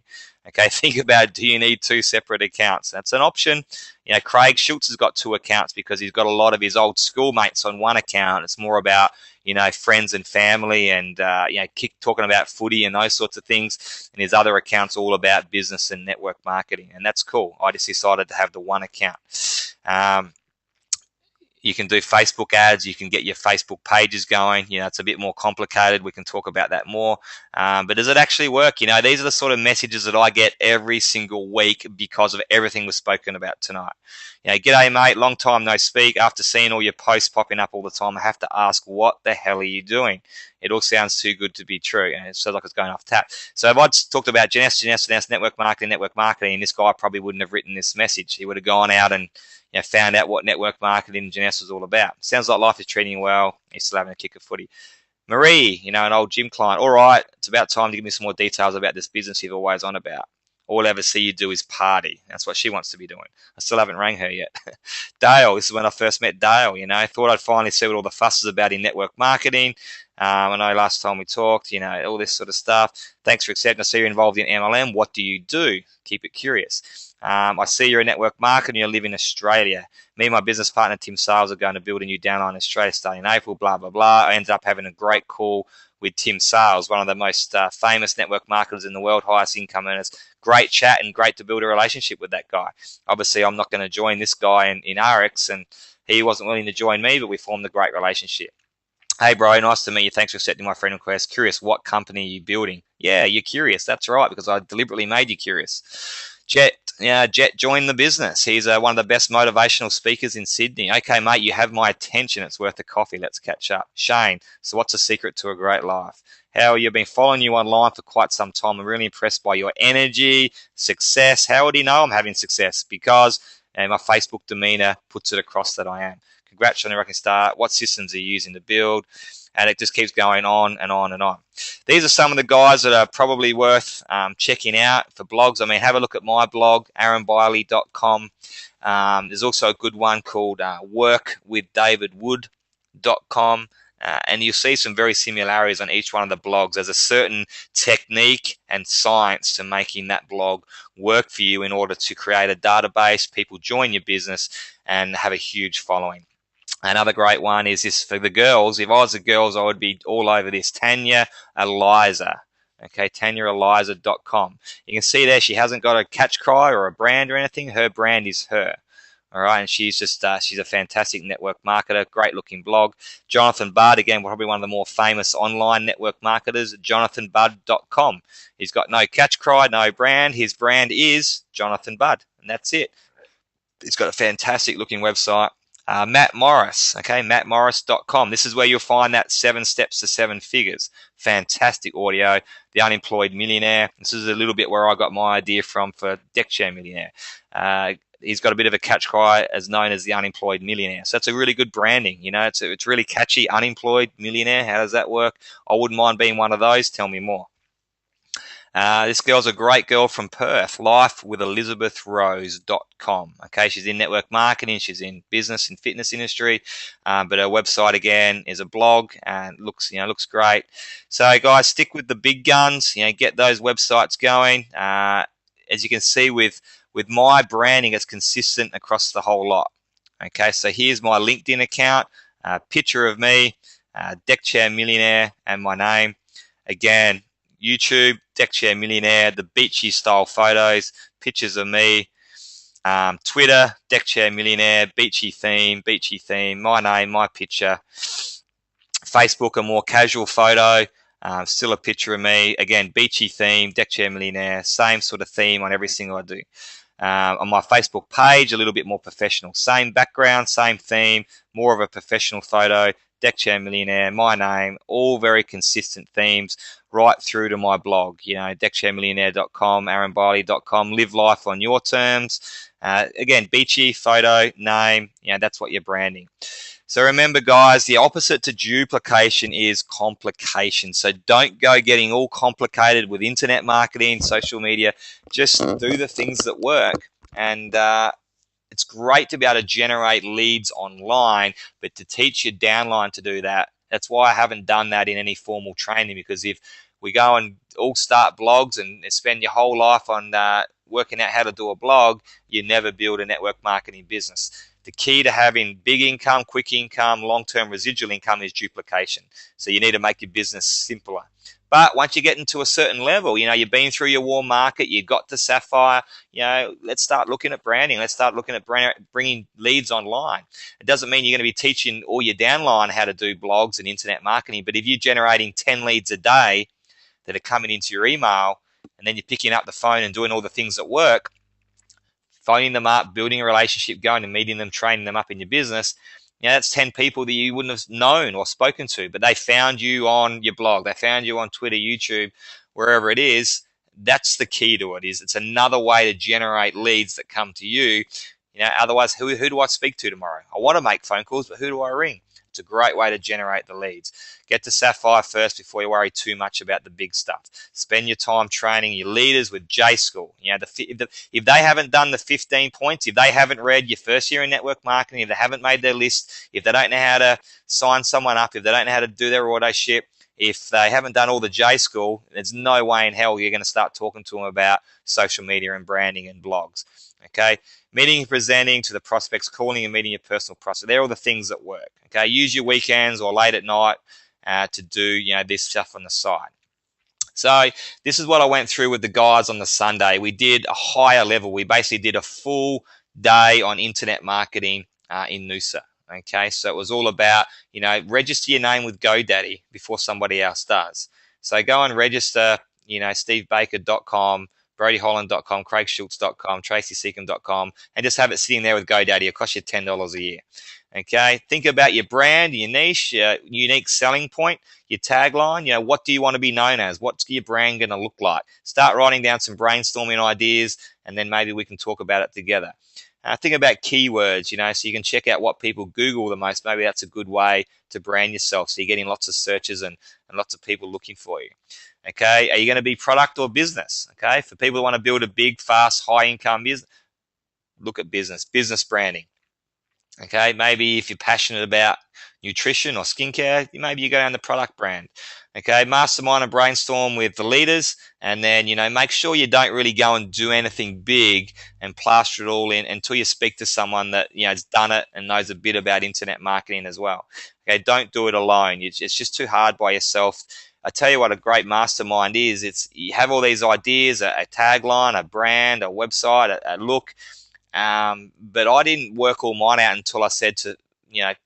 Okay, think about, do you need 2 separate accounts? That's an option. Craig Schultz has got 2 accounts because he's got a lot of his old schoolmates on one account. It's more about, friends and family and, talking about footy and those sorts of things. And his other account's all about business and network marketing. And that's cool. I just decided to have the 1 account. You can do Facebook ads. You can get your Facebook pages going. It's a bit more complicated. We can talk about that more. But does it actually work? These are the sort of messages that I get every single week because of everything we've spoken about tonight. G'day, mate. Long time no speak. After seeing all your posts popping up all the time, I have to ask, what the hell are you doing? It all sounds too good to be true. And it sounds like it's going off tap. So if I'd talked about Janess, network marketing, this guy probably wouldn't have written this message. He would have gone out and found out what network marketing Janess was all about. Sounds like life is treating you well. He's still having a kick of footy. Marie, an old gym client. All right, it's about time to give me some more details about this business you've always on about. All I ever see you do is party. That's what she wants to be doing. I still haven't rang her yet. Dale, this is when I first met Dale. Thought I'd finally see what all the fuss is about in network marketing. I know last time we talked, all this sort of stuff. Thanks for accepting. I see you're involved in MLM. What do you do? Keep it curious. I see you're a network marketer and you live in Australia. Me and my business partner, Tim Sales, are going to build a new downline in Australia starting in April, blah, blah, blah. I ended up having a great call with Tim Sales, one of the most famous network marketers in the world, highest income earners. Great chat and great to build a relationship with that guy. Obviously, I'm not going to join this guy in RX, and he wasn't willing to join me, but we formed a great relationship. Hey, bro, nice to meet you. Thanks for accepting my friend request. Curious, what company are you building? Yeah, you're curious. That's right, because I deliberately made you curious. Jet joined the business. He's one of the best motivational speakers in Sydney. Okay, mate, you have my attention. It's worth a coffee. Let's catch up. Shane, so what's the secret to a great life? Howard, you've been following you online for quite some time. I'm really impressed by your energy, success. How do you know I'm having success? Because my Facebook demeanor puts it across that I am. Congrats on your Rocking Start. What systems are you using to build? And it just keeps going on and on and on. These are some of the guys that are probably worth checking out for blogs. I mean, have a look at my blog, aaronbiley.com. There's also a good one called workwithdavidwood.com. And you'll see some very similarities on each one of the blogs. There's a certain technique and science to making that blog work for you in order to create a database, people join your business, and have a huge following. Another great one is this for the girls. If I was the girls, I would be all over this. Tanya Eliza. Okay, TanyaEliza.com. You can see there she hasn't got a catch cry or a brand or anything. Her brand is her. All right, and she's just she's a fantastic network marketer, great looking blog. Jonathan Budd, again, probably one of the more famous online network marketers, jonathanbudd.com. He's got no catch cry, no brand. His brand is Jonathan Budd, and that's it. He's got a fantastic looking website. Matt Morris, okay, mattmorris.com. This is where you'll find that 7 steps to 7 figures. Fantastic audio. The Unemployed Millionaire. This is a little bit where I got my idea from for Deckchair Millionaire. He's got a bit of a catch cry as known as the Unemployed Millionaire. So that's a really good branding. You know, it's really catchy. Unemployed Millionaire. How does that work? I wouldn't mind being one of those. Tell me more. This girl's a great girl from Perth, lifewithelizabethrose.com. Okay, she's in network marketing, she's in business and fitness industry, but her website again is a blog and looks great. So guys, stick with the big guns. Get those websites going. As you can see with my branding, it's consistent across the whole lot. Okay, so here's my LinkedIn account, picture of me, Deckchair Millionaire, and my name. Again, YouTube, Deckchair Millionaire, the beachy style photos, pictures of me. Twitter, Deckchair Millionaire, beachy theme, my name, my picture. Facebook, a more casual photo, still a picture of me. Again, beachy theme, Deckchair Millionaire, same sort of theme on every single I do. On my Facebook page, a little bit more professional. Same background, same theme, more of a professional photo. Deckchair Millionaire, my name, all very consistent themes right through to my blog. Deckchairmillionaire.com, aaronbiley.com. Live life on your terms. Again, beachy, photo, name. That's what you're branding. So remember, guys, the opposite to duplication is complication. So don't go getting all complicated with internet marketing, social media. Just do the things that work. And it's great to be able to generate leads online, but to teach your downline to do that, that's why I haven't done that in any formal training, because if we go and all start blogs and spend your whole life on working out how to do a blog, you never build a network marketing business. The key to having big income, quick income, long-term residual income is duplication. So you need to make your business simpler. But once you get into a certain level, you've been through your warm market, you got to Sapphire, let's start looking at branding. Let's start looking at bringing leads online. It doesn't mean you're going to be teaching all your downline how to do blogs and internet marketing, but if you're generating 10 leads a day that are coming into your email, and then you're picking up the phone and doing all the things that work, phoning them up, building a relationship, going and meeting them, training them up in your business, that's 10 people that you wouldn't have known or spoken to, but they found you on your blog. They found you on Twitter, YouTube, wherever it is. That's the key to it. It's another way to generate leads that come to you. Otherwise, who do I speak to tomorrow? I want to make phone calls, but who do I ring? It's a great way to generate the leads. Get to Sapphire first before you worry too much about the big stuff. Spend your time training your leaders with J-School. If they haven't done the 15 points, if they haven't read your first year in network marketing, if they haven't made their list, if they don't know how to sign someone up, if they don't know how to do their auto ship, if they haven't done all the J-School, there's no way in hell you're going to start talking to them about social media and branding and blogs. Okay, meeting and presenting to the prospects, calling and meeting your personal prospect. They're all the things that work. Okay, use your weekends or late at night to do this stuff on the side. So this is what I went through with the guys on the Sunday. We did a higher level. We basically did a full day on internet marketing in Noosa. Okay, so it was all about register your name with GoDaddy before somebody else does. So go and register, stevebaker.com. BrodyHolland.com, CraigSchultz.com, TracySeacom.com, and just have it sitting there with GoDaddy. It'll cost you $10 a year. Okay, think about your brand, your niche, your unique selling point, your tagline. What do you want to be known as? What's your brand going to look like? Start writing down some brainstorming ideas, and then maybe we can talk about it together. Think about keywords, so you can check out what people Google the most. Maybe that's a good way to brand yourself, so you're getting lots of searches and lots of people looking for you. Okay, are you going to be product or business? Okay, for people who want to build a big, fast, high-income business, look at business branding. Okay, maybe if you're passionate about nutrition or skincare, maybe you go down the product brand. Okay, mastermind and brainstorm with the leaders, and then make sure you don't really go and do anything big and plaster it all in until you speak to someone that has done it and knows a bit about internet marketing as well. Okay, don't do it alone. It's just too hard by yourself. I tell you what a great mastermind is. You have all these ideas, a tagline, a brand, a website, a look. But I didn't work all mine out until I said to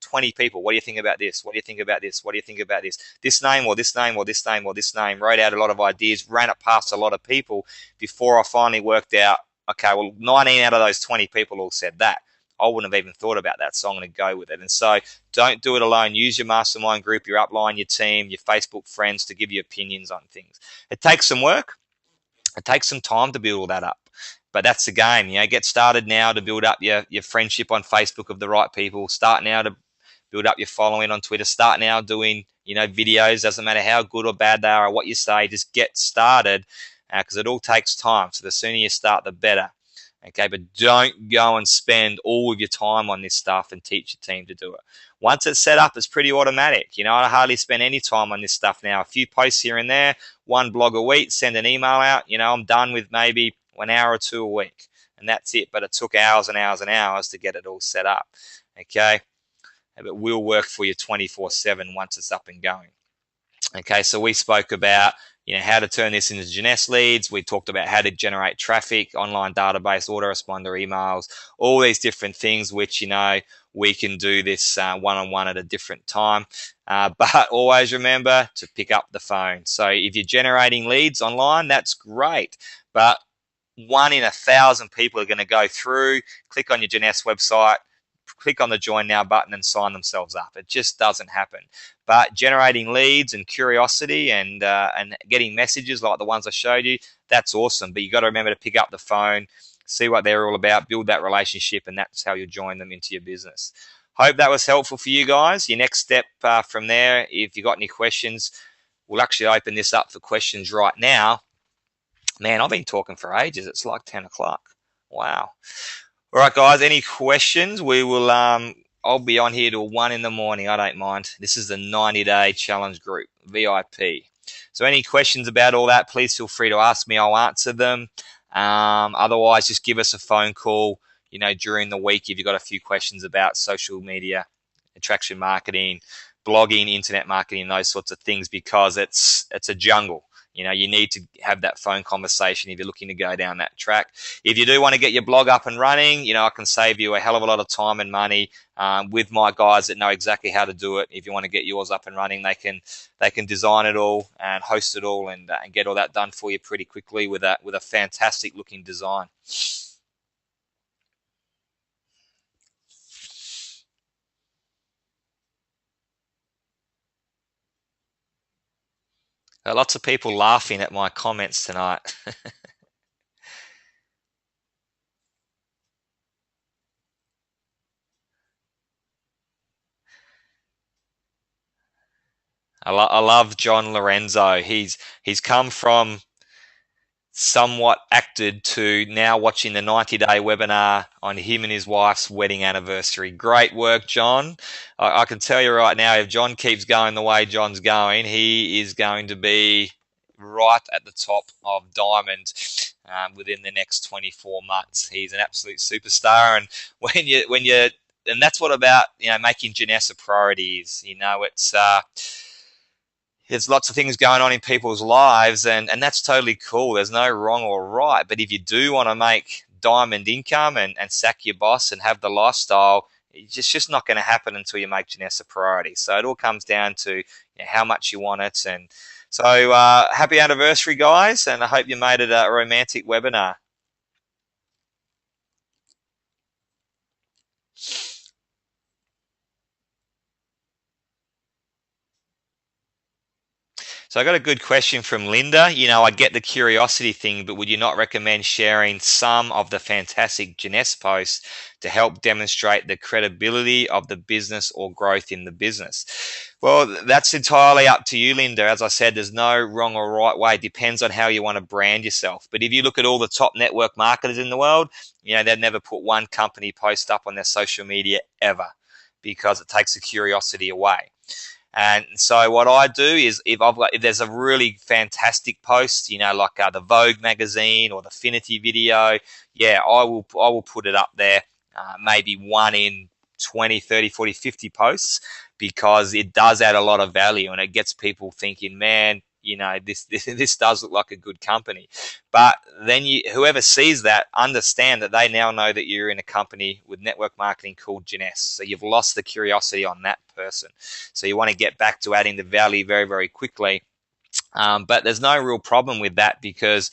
20 people, what do you think about this? What do you think about this? What do you think about this? This name or this name or this name or this name. Wrote out a lot of ideas, ran it past a lot of people before I finally worked out, okay, well, 19 out of those 20 people all said that. I wouldn't have even thought about that, so I'm going to go with it. And so don't do it alone. Use your mastermind group, your upline, your team, your Facebook friends to give you opinions on things. It takes some work. It takes some time to build all that up. But that's the game. Get started now to build up your friendship on Facebook of the right people. Start now to build up your following on Twitter. Start now doing, videos. Doesn't matter how good or bad they are or what you say. Just get started because it all takes time. So the sooner you start, the better. Okay, but don't go and spend all of your time on this stuff and teach your team to do it. Once it's set up, it's pretty automatic. I hardly spend any time on this stuff now. A few posts here and there, one blog a week, send an email out. I'm done with maybe 1 hour or 2 a week, and that's it. But it took hours and hours and hours to get it all set up. Okay, it will work for you 24/7 once it's up and going. Okay, so we spoke about how to turn this into Jeunesse leads. We talked about how to generate traffic, online database, autoresponder emails, all these different things which we can do this one-on-one at a different time. But always remember to pick up the phone. So if you're generating leads online, that's great. But 1 in 1,000 people are going to go through, click on your Jeunesse website, click on the Join Now button and sign themselves up. It just doesn't happen. But generating leads and curiosity and getting messages like the ones I showed you, that's awesome. But you got to remember to pick up the phone, see what they're all about, build that relationship, and that's how you join them into your business. Hope that was helpful for you guys. Your next step from there, if you got any questions, we'll actually open this up for questions right now. Man, I've been talking for ages. It's like 10 o'clock. Wow. All right, guys, any questions? We will, I'll be on here till 1 in the morning. I don't mind. This is the 90-day challenge group, VIP. So any questions about all that, please feel free to ask me. I'll answer them. Otherwise, just give us a phone call, during the week if you've got a few questions about social media, attraction marketing, blogging, internet marketing, those sorts of things, because it's a jungle. You need to have that phone conversation if you're looking to go down that track. If you do want to get your blog up and running, I can save you a hell of a lot of time and money with my guys that know exactly how to do it. If you want to get yours up and running, they can design it all and host it all and get all that done for you pretty quickly with a fantastic looking design. Lots of people laughing at my comments tonight. I love John Lorenzo. He's come from somewhat acted to now watching the 90-day webinar on him and his wife's wedding anniversary. Great work, John. I can tell you right now, if John keeps going the way John's going, he is going to be right at the top of Diamond within the next 24 months. He's an absolute superstar, and and that's what about making Jeunesse a priority is. It's there's lots of things going on in people's lives, and that's totally cool. There's no wrong or right. But if you do want to make diamond income and sack your boss and have the lifestyle, it's just not going to happen until you make Jeunesse a priority. So it all comes down to how much you want it. And So happy anniversary, guys, and I hope you made it a romantic webinar. So I got a good question from Linda. I get the curiosity thing, but would you not recommend sharing some of the fantastic Jeunesse posts to help demonstrate the credibility of the business or growth in the business? Well, that's entirely up to you, Linda. As I said, there's no wrong or right way. It depends on how you want to brand yourself. But if you look at all the top network marketers in the world, they'd never put one company post up on their social media ever, because it takes the curiosity away. And so what I do is, if there's a really fantastic post, like the Vogue magazine or the Finity video, yeah, I will put it up there, maybe one in 20, 30, 40, 50 posts, because it does add a lot of value and it gets people thinking, man, this does look like a good company. But then whoever sees that, understand that they now know that you're in a company with network marketing called Jeunesse. So you've lost the curiosity on that person. So you want to get back to adding the value very, very quickly. But there's no real problem with that, because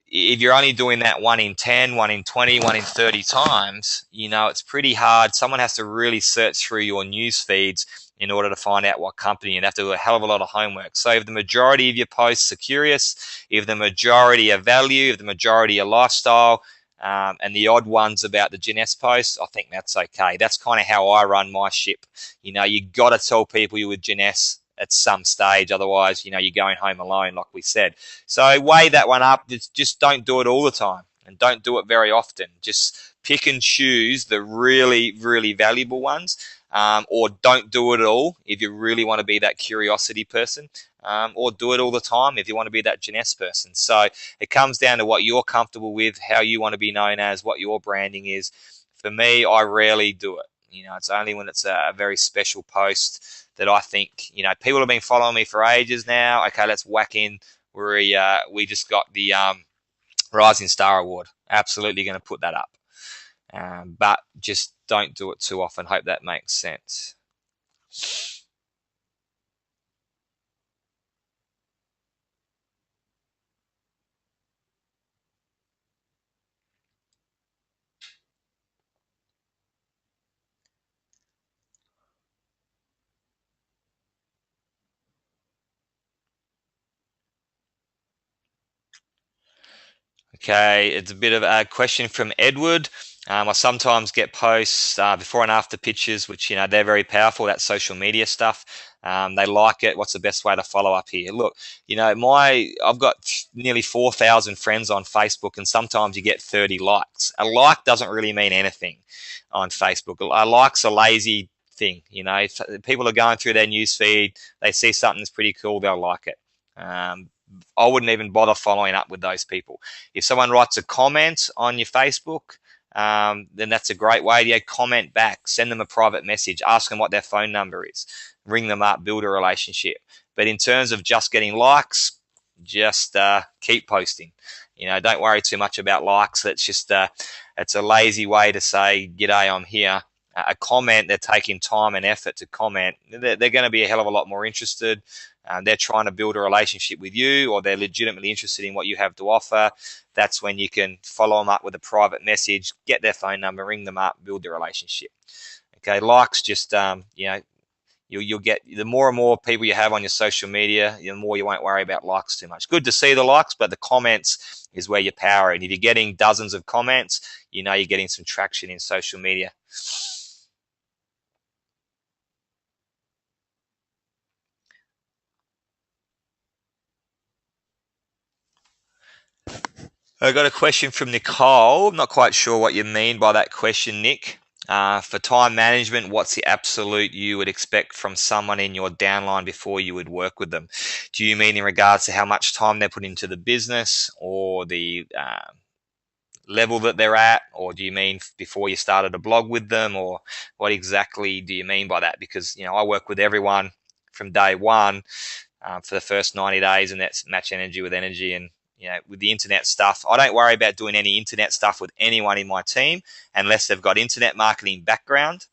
if you're only doing that 1 in 10, 1 in 20, 1 in 30 times, it's pretty hard. Someone has to really search through your news feeds in order to find out what company. You have to do a hell of a lot of homework. So if the majority of your posts are curious, if the majority are value, if the majority are lifestyle, and the odd ones about the Jeunesse posts, I think that's okay. That's kind of how I run my ship. You got to tell people you're with Jeunesse at some stage, otherwise, you're going home alone, like we said. So weigh that one up. Just don't do it all the time, and don't do it very often. Just pick and choose the really, really valuable ones, or don't do it at all if you really want to be that curiosity person, or do it all the time if you want to be that Jeunesse person. So it comes down to what you're comfortable with, how you want to be known as, what your branding is. For me, I rarely do it. It's only when it's a very special post that I think, people have been following me for ages now. Okay, let's whack in. We just got the Rising Star Award. Absolutely going to put that up. But just don't do it too often. Hope that makes sense. Okay, it's a bit of a question from Edward. I sometimes get posts, before and after pictures, which, they're very powerful, that social media stuff. They like it. What's the best way to follow up here? Look, I've got nearly 4,000 friends on Facebook, and sometimes you get 30 likes. A like doesn't really mean anything on Facebook. A like's a lazy thing. If people are going through their news feed, they see something that's pretty cool, they'll like it. I wouldn't even bother following up with those people. If someone writes a comment on your Facebook, then that's a great way to comment back, send them a private message, ask them what their phone number is, ring them up, build a relationship. But in terms of just getting likes, just keep posting. Don't worry too much about likes. That's just it's a lazy way to say, "G'day, I'm here." A comment, they're taking time and effort to comment. They're going to be a hell of a lot more interested. They're trying to build a relationship with you, or they're legitimately interested in what you have to offer. That's when you can follow them up with a private message, get their phone number, ring them up, build the relationship. Okay, likes just, you'll get, the more and more people you have on your social media, the more you won't worry about likes too much. Good to see the likes, but the comments is where your power. And if you're getting dozens of comments, you're getting some traction in social media. I got a question from Nicole. I'm not quite sure what you mean by that question, Nick. For time management, what's the absolute you would expect from someone in your downline before you would work with them? Do you mean in regards to how much time they put into the business, or the level that they're at, or do you mean before you started a blog with them, or what exactly do you mean by that? Because I work with everyone from day one, for the first 90 days, and that's match energy with energy. And with the internet stuff, I don't worry about doing any internet stuff with anyone in my team unless they've got internet marketing background,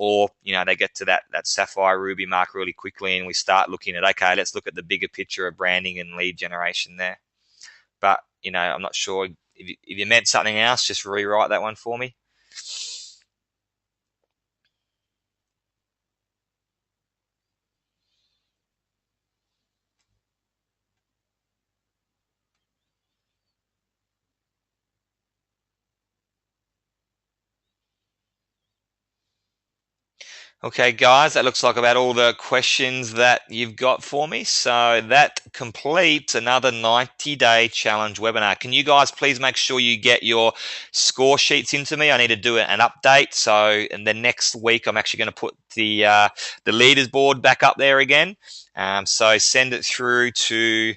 or they get to that sapphire ruby mark really quickly, and we start looking at, okay, let's look at the bigger picture of branding and lead generation there. But I'm not sure if you meant something else. Just rewrite that one for me. Okay, guys, that looks like about all the questions that you've got for me. So that completes another 90-day challenge webinar. Can you guys please make sure you get your score sheets into me? I need to do an update. So in the next week, I'm actually going to put the leaders board back up there again. So send it through to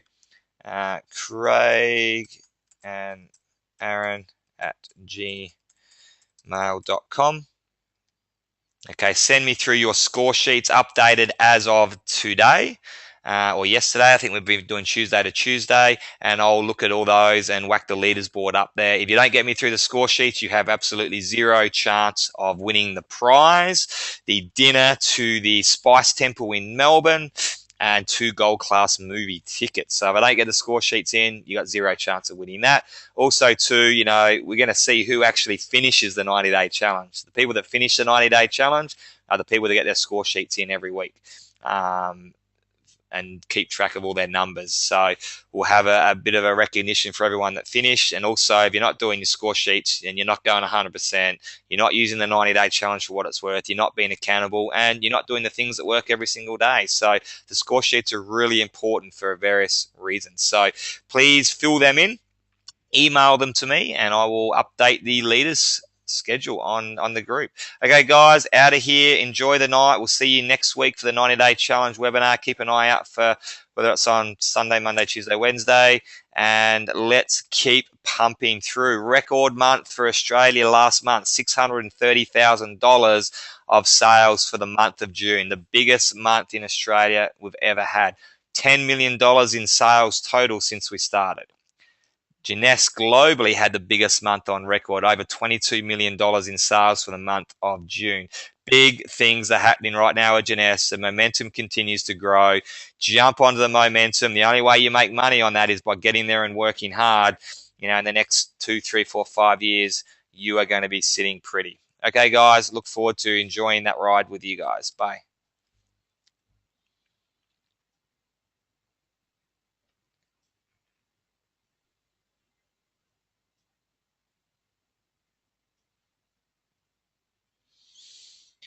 Craig and Aaron at gmail.com. Okay, send me through your score sheets updated as of today or yesterday. I think we've been doing Tuesday to Tuesday, and I'll look at all those and whack the leaders board up there. If you don't get me through the score sheets, you have absolutely zero chance of winning the prize, the dinner to the Spice Temple in Melbourne, and 2 gold class movie tickets. So if I don't get the score sheets in, you got zero chance of winning that. Also, too, we're going to see who actually finishes the 90-day challenge. The people that finish the 90-day challenge are the people that get their score sheets in every week. And keep track of all their numbers. So we'll have a bit of a recognition for everyone that finished. And also, if you're not doing your score sheets and you're not going 100%, you're not using the 90-day challenge for what it's worth, you're not being accountable, and you're not doing the things that work every single day. So the score sheets are really important for various reasons. So please fill them in, email them to me, and I will update the leaders schedule on the group. Okay, guys, out of here. Enjoy the night. We'll see you next week for the 90-day challenge webinar. Keep an eye out for whether it's on Sunday, Monday, Tuesday, Wednesday, and let's keep pumping through. Record month for Australia last month, $630,000 of sales for the month of June, the biggest month in Australia we've ever had. $10 million in sales total since we started. Jeunesse globally had the biggest month on record, over $22 million in sales for the month of June. Big things are happening right now at Jeunesse. The momentum continues to grow. Jump onto the momentum. The only way you make money on that is by getting there and working hard. In the next 2, 3, 4, 5 years, you are going to be sitting pretty. Okay, guys, look forward to enjoying that ride with you guys. Bye.